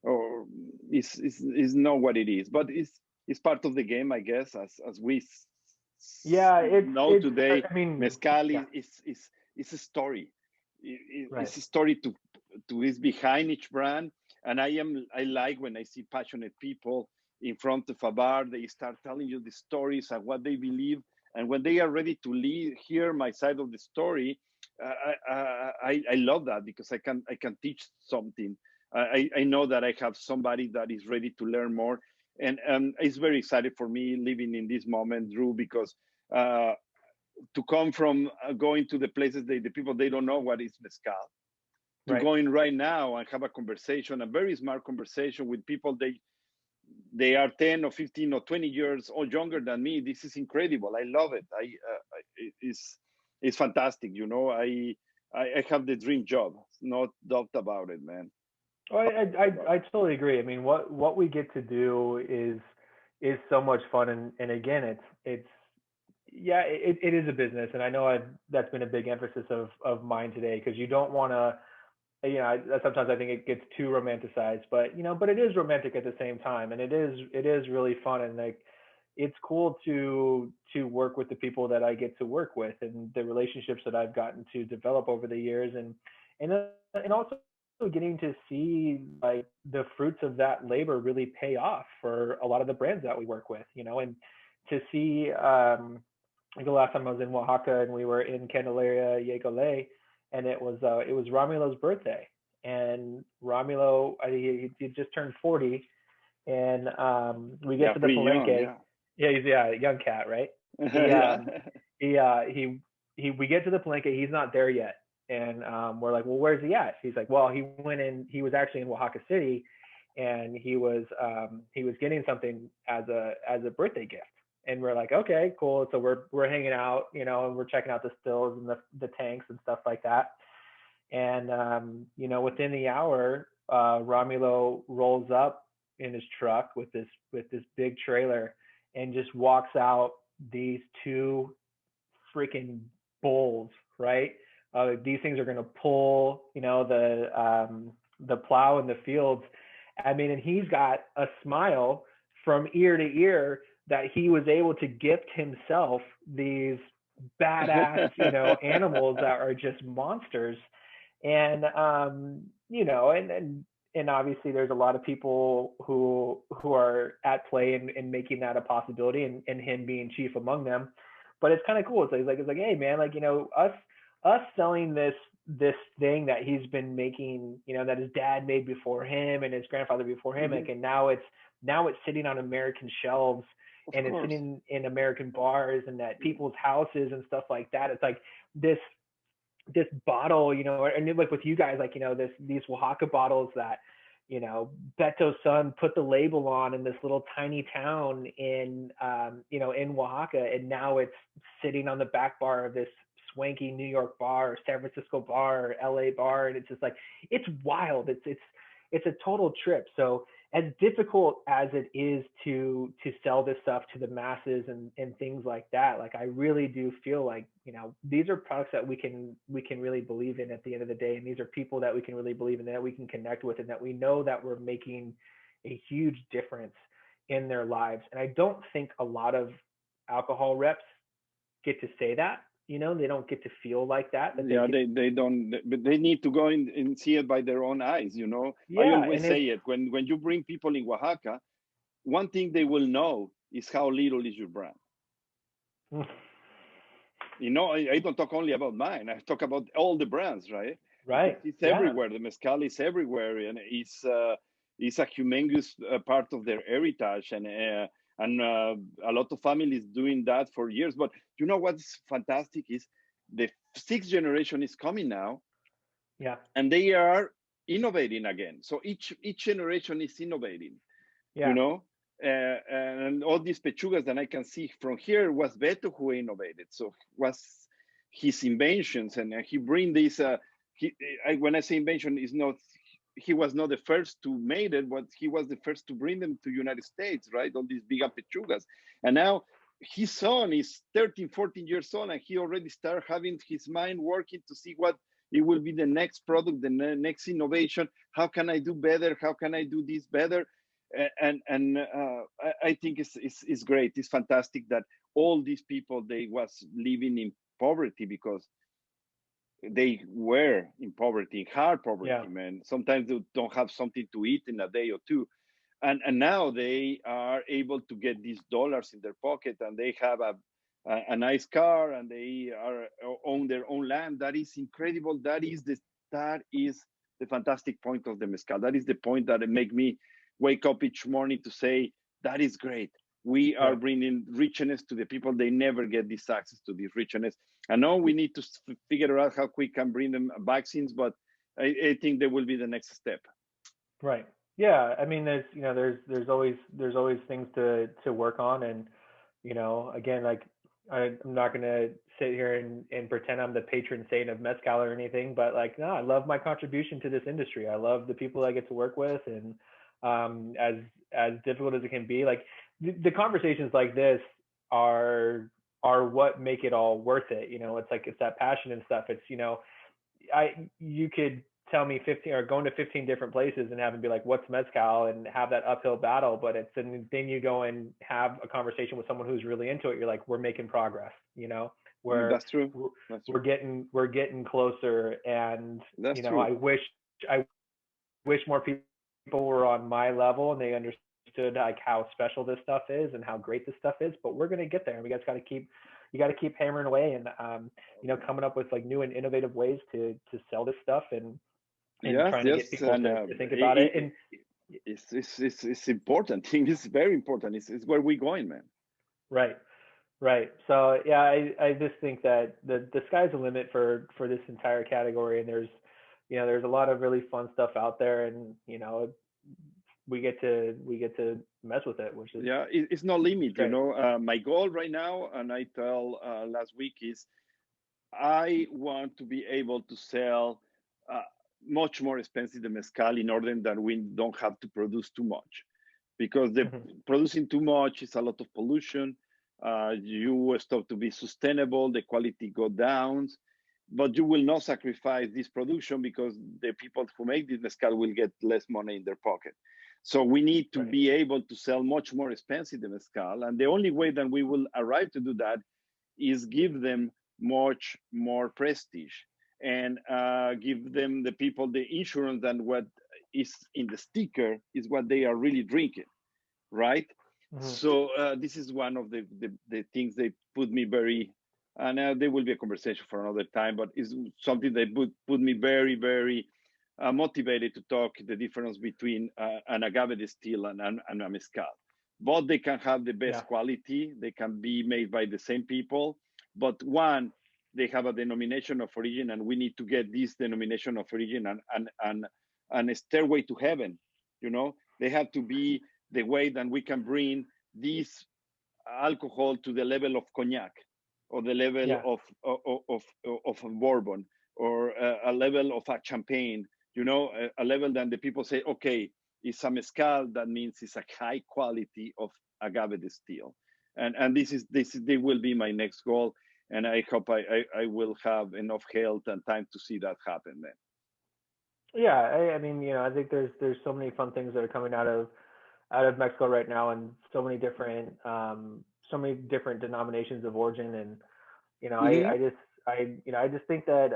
Or it's not what it is. But it's part of the game, I guess, as we Yeah. know It's. today. I mean. Mezcal Yeah. is a story. Right. It's a story to is behind each brand. And I like when I see passionate people in front of a bar. They start telling you the stories and what they believe, and when they are ready to hear my side of the story, I love that, because I can teach something. I know that I have somebody that is ready to learn more, and it's very excited for me living in this moment, Drew, because uh, to come from going to the places, the people, they don't know what is mezcal, to Right. going right now and have a conversation, a very smart conversation with people, they are 10 or 15 or 20 years or younger than me. This is incredible. I love it. It's fantastic. I have the dream job. No doubt about it, man. Oh, I totally agree. I mean, what we get to do is so much fun, and again, it's yeah, it is a business, and I know that's been a big emphasis of mine today, because you don't want to, sometimes I think it gets too romanticized, but it is romantic at the same time, and it is really fun, and like it's cool to work with the people that I get to work with, and the relationships that I've gotten to develop over the years, and also getting to see like the fruits of that labor really pay off for a lot of the brands that we work with, and to see like the last time I was in Oaxaca and we were in Candelaria, Yegole, and it was Romulo's birthday, and Romulo, he just turned 40, and we get Yeah, to the pretty young. Palenque. Yeah. Yeah, he's a young cat, right? He Yeah. he we get to the Palenque, he's not there yet, and we're like, well, where's he at? He's like, well, he was actually in Oaxaca City, and he was getting something as a birthday gift. And we're like, okay, cool. So we're hanging out, and we're checking out the stills and the tanks and stuff like that. And within the hour, Romulo rolls up in his truck with this big trailer, and just walks out these two freaking bulls, right? These things are going to pull, the plow in the fields. I mean, and he's got a smile from ear to ear that he was able to gift himself these badass, animals that are just monsters. And and obviously there's a lot of people who are at play in making that a possibility, and him being chief among them. But it's kind of cool. It's like, hey man, like, us selling this thing that he's been making, that his dad made before him and his grandfather before him, like, and now it's sitting on American shelves, Of and it's course. sitting in American bars and at people's houses and stuff like that. It's like this bottle, and like with you guys, like, these Oaxaca bottles that, Beto's son put the label on in this little tiny town in Oaxaca, and now it's sitting on the back bar of this swanky New York bar, or San Francisco bar, or LA bar, and it's just like, it's wild. It's a total trip. So as difficult as it is to sell this stuff to the masses and things like that, like I really do feel like, these are products that we can really believe in at the end of the day, and these are people that we can really believe in, that we can connect with, and that we know that we're making a huge difference in their lives. And I don't think a lot of alcohol reps get to say that. They don't get to feel like that. Yeah, they don't, but they need to go in and see it by their own eyes. I Yeah, always and say it when you bring people in Oaxaca, one thing they will know is how little is your brand. I don't talk only about mine. I talk about all the brands, right? Because right. it's Yeah. everywhere. The mezcal is everywhere, and it's a humongous part of their heritage, and a lot of families doing that for years. But what's fantastic is the sixth generation is coming now, Yeah. and they are innovating again. So each generation is innovating. Yeah. And all these pechugas that I can see from here was Beto who innovated. So was his inventions, and he bring this. When I say invention, is not he was not the first to make it, but he was the first to bring them to United States, right? All these big pechugas, and now his son is 13, 14 years old, and he already started having his mind working to see what it will be the next product, the next innovation. How can I do better? How can I do this better? And I think it's great. It's fantastic that all these people, they was living in poverty because they were in poverty, hard poverty, Yeah. man. Sometimes they don't have something to eat in a day or two, and now they are able to get these dollars in their pocket, and they have a nice car, and they are own their own land. That is incredible. That is the fantastic point of the mezcal. That is the point that make me wake up each morning to say that is great. We are Right. bringing richness to the people. They never get this access to this richness. I know we need to figure out how we can bring them vaccines, but I think there will be the next step. Right. Yeah. I mean, there's always things to work on, and again, like I'm not gonna sit here and pretend I'm the patron saint of mezcal or anything, but like, no, I love my contribution to this industry. I love the people I get to work with, and as difficult as it can be, like the conversations like this are what make it all worth it. It's that passion and stuff. It's you could tell me 15 or going to 15 different places and having be like, what's mezcal, and have that uphill battle. But then you go and have a conversation with someone who's really into it. You're like, we're making progress, That's true. That's true. we're getting closer. And, That's true. I wish more people were on my level and they understood like how special this stuff is and how great this stuff is, but we're going to get there, and we guys got to keep hammering away and coming up with like new and innovative ways to sell this stuff and trying to get people to think about it. And it's important. It's very important. It's where we're going, man. Right. So yeah, I just think that the sky's the limit for this entire category, and there's a lot of really fun stuff out there, and we get to mess with it, which is it's no limit. great. My goal right now, and I tell last week, is I want to be able to sell much more expensive than mezcal in order that we don't have to produce too much, because producing too much is a lot of pollution. You stop to be sustainable, the quality go down, but you will not sacrifice this production because the people who make this mezcal will get less money in their pocket. So we need to be able to sell much more expensive than mezcal, and the only way that we will arrive to do that is give them much more prestige and give them, the people, the insurance, and what is in the sticker is what they are really drinking, right? So this is one of the things they put me very, and there will be a conversation for another time, but it's something that put me very, very motivated to talk the difference between an agave distill and a mezcal. Both they can have the best quality, they can be made by the same people, but one, they have a denomination of origin, and we need to get this denomination of origin and a stairway to heaven. They have to be the way that we can bring this alcohol to the level of cognac, or the level of bourbon, or a level of a champagne. A level that the people say, okay, it's a mezcal, that means it's a high quality of agave distill. And this they will be my next goal, and I hope I will have enough health and time to see that happen then. Yeah, I mean, I think there's so many fun things that are coming out of out of Mexico right now, and so many different denominations of origin. And Hmm. I just think that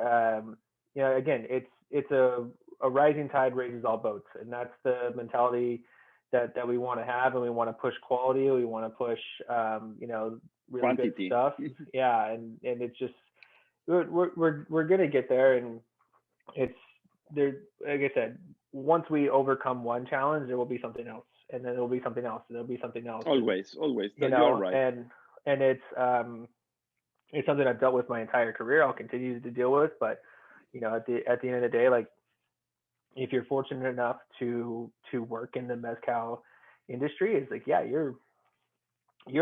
again, it's a rising tide raises all boats, and that's the mentality that we want to have, and we want to push quality, we want to push really good Quantity. stuff. Yeah, and it's just we're gonna get there, and it's there. Like I said, once we overcome one challenge, there will be something else, and then there will be something else, and there'll be something else, and Always, always. You are right. and it's something I've dealt with my entire career. I'll continue to deal with, but at the end of the day, like, if you're fortunate enough to work in the mezcal industry, it's like, yeah, you're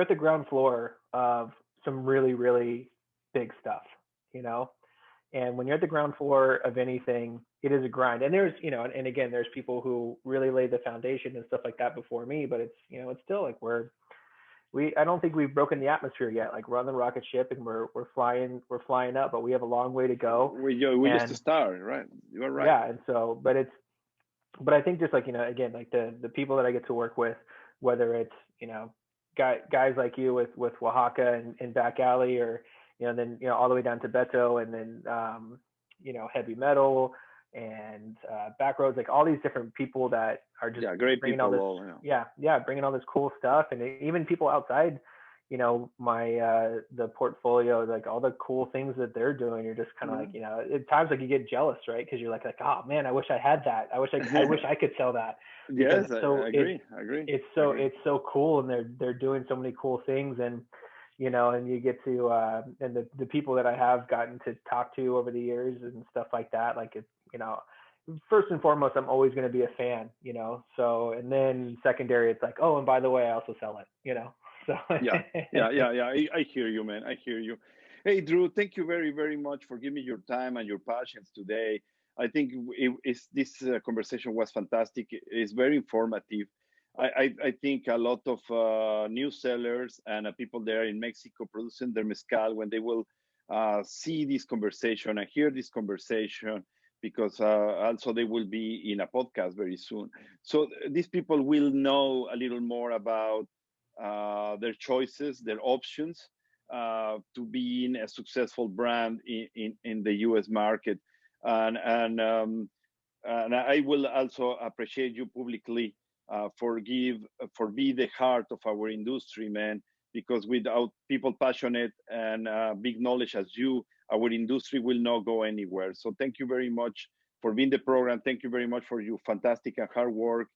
at the ground floor of some really, really big stuff, you know. And when you're at the ground floor of anything, it is a grind. And there's, and again, there's people who really laid the foundation and stuff like that before me, but it's still like I don't think we've broken the atmosphere yet. Like, we're on the rocket ship, and we're flying up, but we have a long way to go. We just And start, right? You are right. yeah, and so, but I think, just like, again, like the people that I get to work with, whether it's, guys like you with Oaxaca and Back Alley, or, then, all the way down to Beto, and then, heavy metal, and Backroads, like all these different people that are just Yeah, great bringing all people. this, All, yeah. yeah, bringing all this cool stuff, and even people outside, my the portfolio, like all the cool things that they're doing. You're just kind of like, at times, like, you get jealous, right? Because you're like, oh man, I wish I had that. I wish I could sell that, because Yes, I agree. I agree. it's I so agree. it's so cool, and they're doing so many cool things. And and you get to and the people that I have gotten to talk to over the years and stuff like that, like, it's, first and foremost, I'm always going to be a fan, so, and then secondary, it's like, oh, and by the way, I also sell it. So Yeah, yeah, yeah, yeah. I hear you, man. I hear you. Hey, Drew, thank you very, very much for giving me your time and your passions today. I think this conversation was fantastic. It's very informative. I think a lot of new sellers and people there in Mexico producing their mezcal, when they will see this conversation and hear this conversation, because also they will be in a podcast very soon. So these people will know a little more about their choices, their options, to being a successful brand in the U.S. market. And I will also appreciate you publicly for be the heart of our industry, man. Because without people passionate and big knowledge as you, our industry will not go anywhere. So thank you very much for being the program. Thank you very much for your fantastic and hard work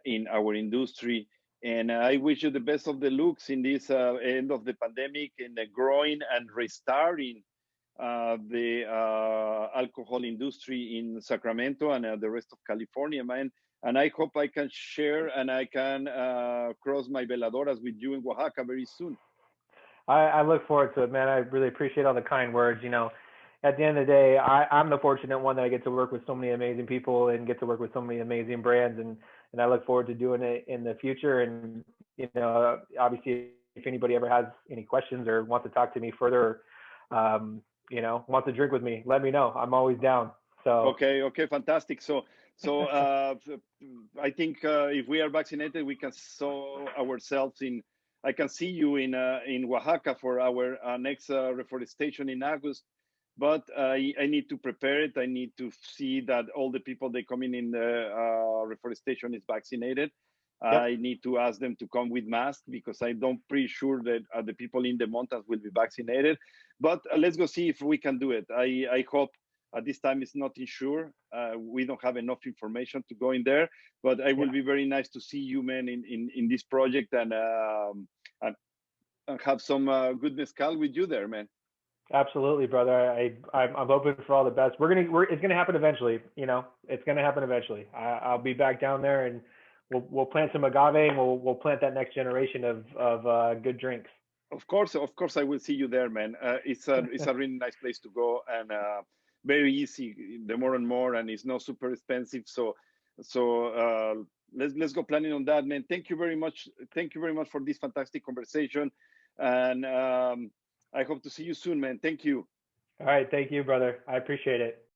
in our industry. And I wish you the best of the looks in this end of the pandemic, and the growing and restarting the alcohol industry in Sacramento and the rest of California, man. And I hope I can share and I can cross my veladoras with you in Oaxaca very soon. I look forward to it, man. I really appreciate all the kind words. At the end of the day, I'm the fortunate one that I get to work with so many amazing people and get to work with so many amazing brands, and I look forward to doing it in the future. And obviously, if anybody ever has any questions or wants to talk to me further, wants to drink with me, let me know. I'm always down. So Okay, okay, fantastic. So I think if we are vaccinated, we can saw ourselves in. I can see you in Oaxaca for our next reforestation in August. But I need to prepare it. I need to see that all the people they come in the reforestation is vaccinated. yep, I need to ask them to come with masks, because I don't pretty sure that the people in the mountains will be vaccinated. But let's go see if we can do it. I hope at this time it's not sure. We don't have enough information to go in there, but it will yeah. be very nice to see you, man, in this project, and have some good mezcal with you there, man. Absolutely, brother. I'm hoping for all the best. It's gonna happen eventually. It's gonna happen eventually. I'll be back down there, and we'll plant some agave, and we'll plant that next generation of good drinks. Of course, I will see you there, man. It's a really nice place to go, and very easy. The more and more, and it's not super expensive. So let's go planning on that, man. Thank you very much. Thank you very much for this fantastic conversation, and I hope to see you soon, man. Thank you. All right, thank you, brother. I appreciate it.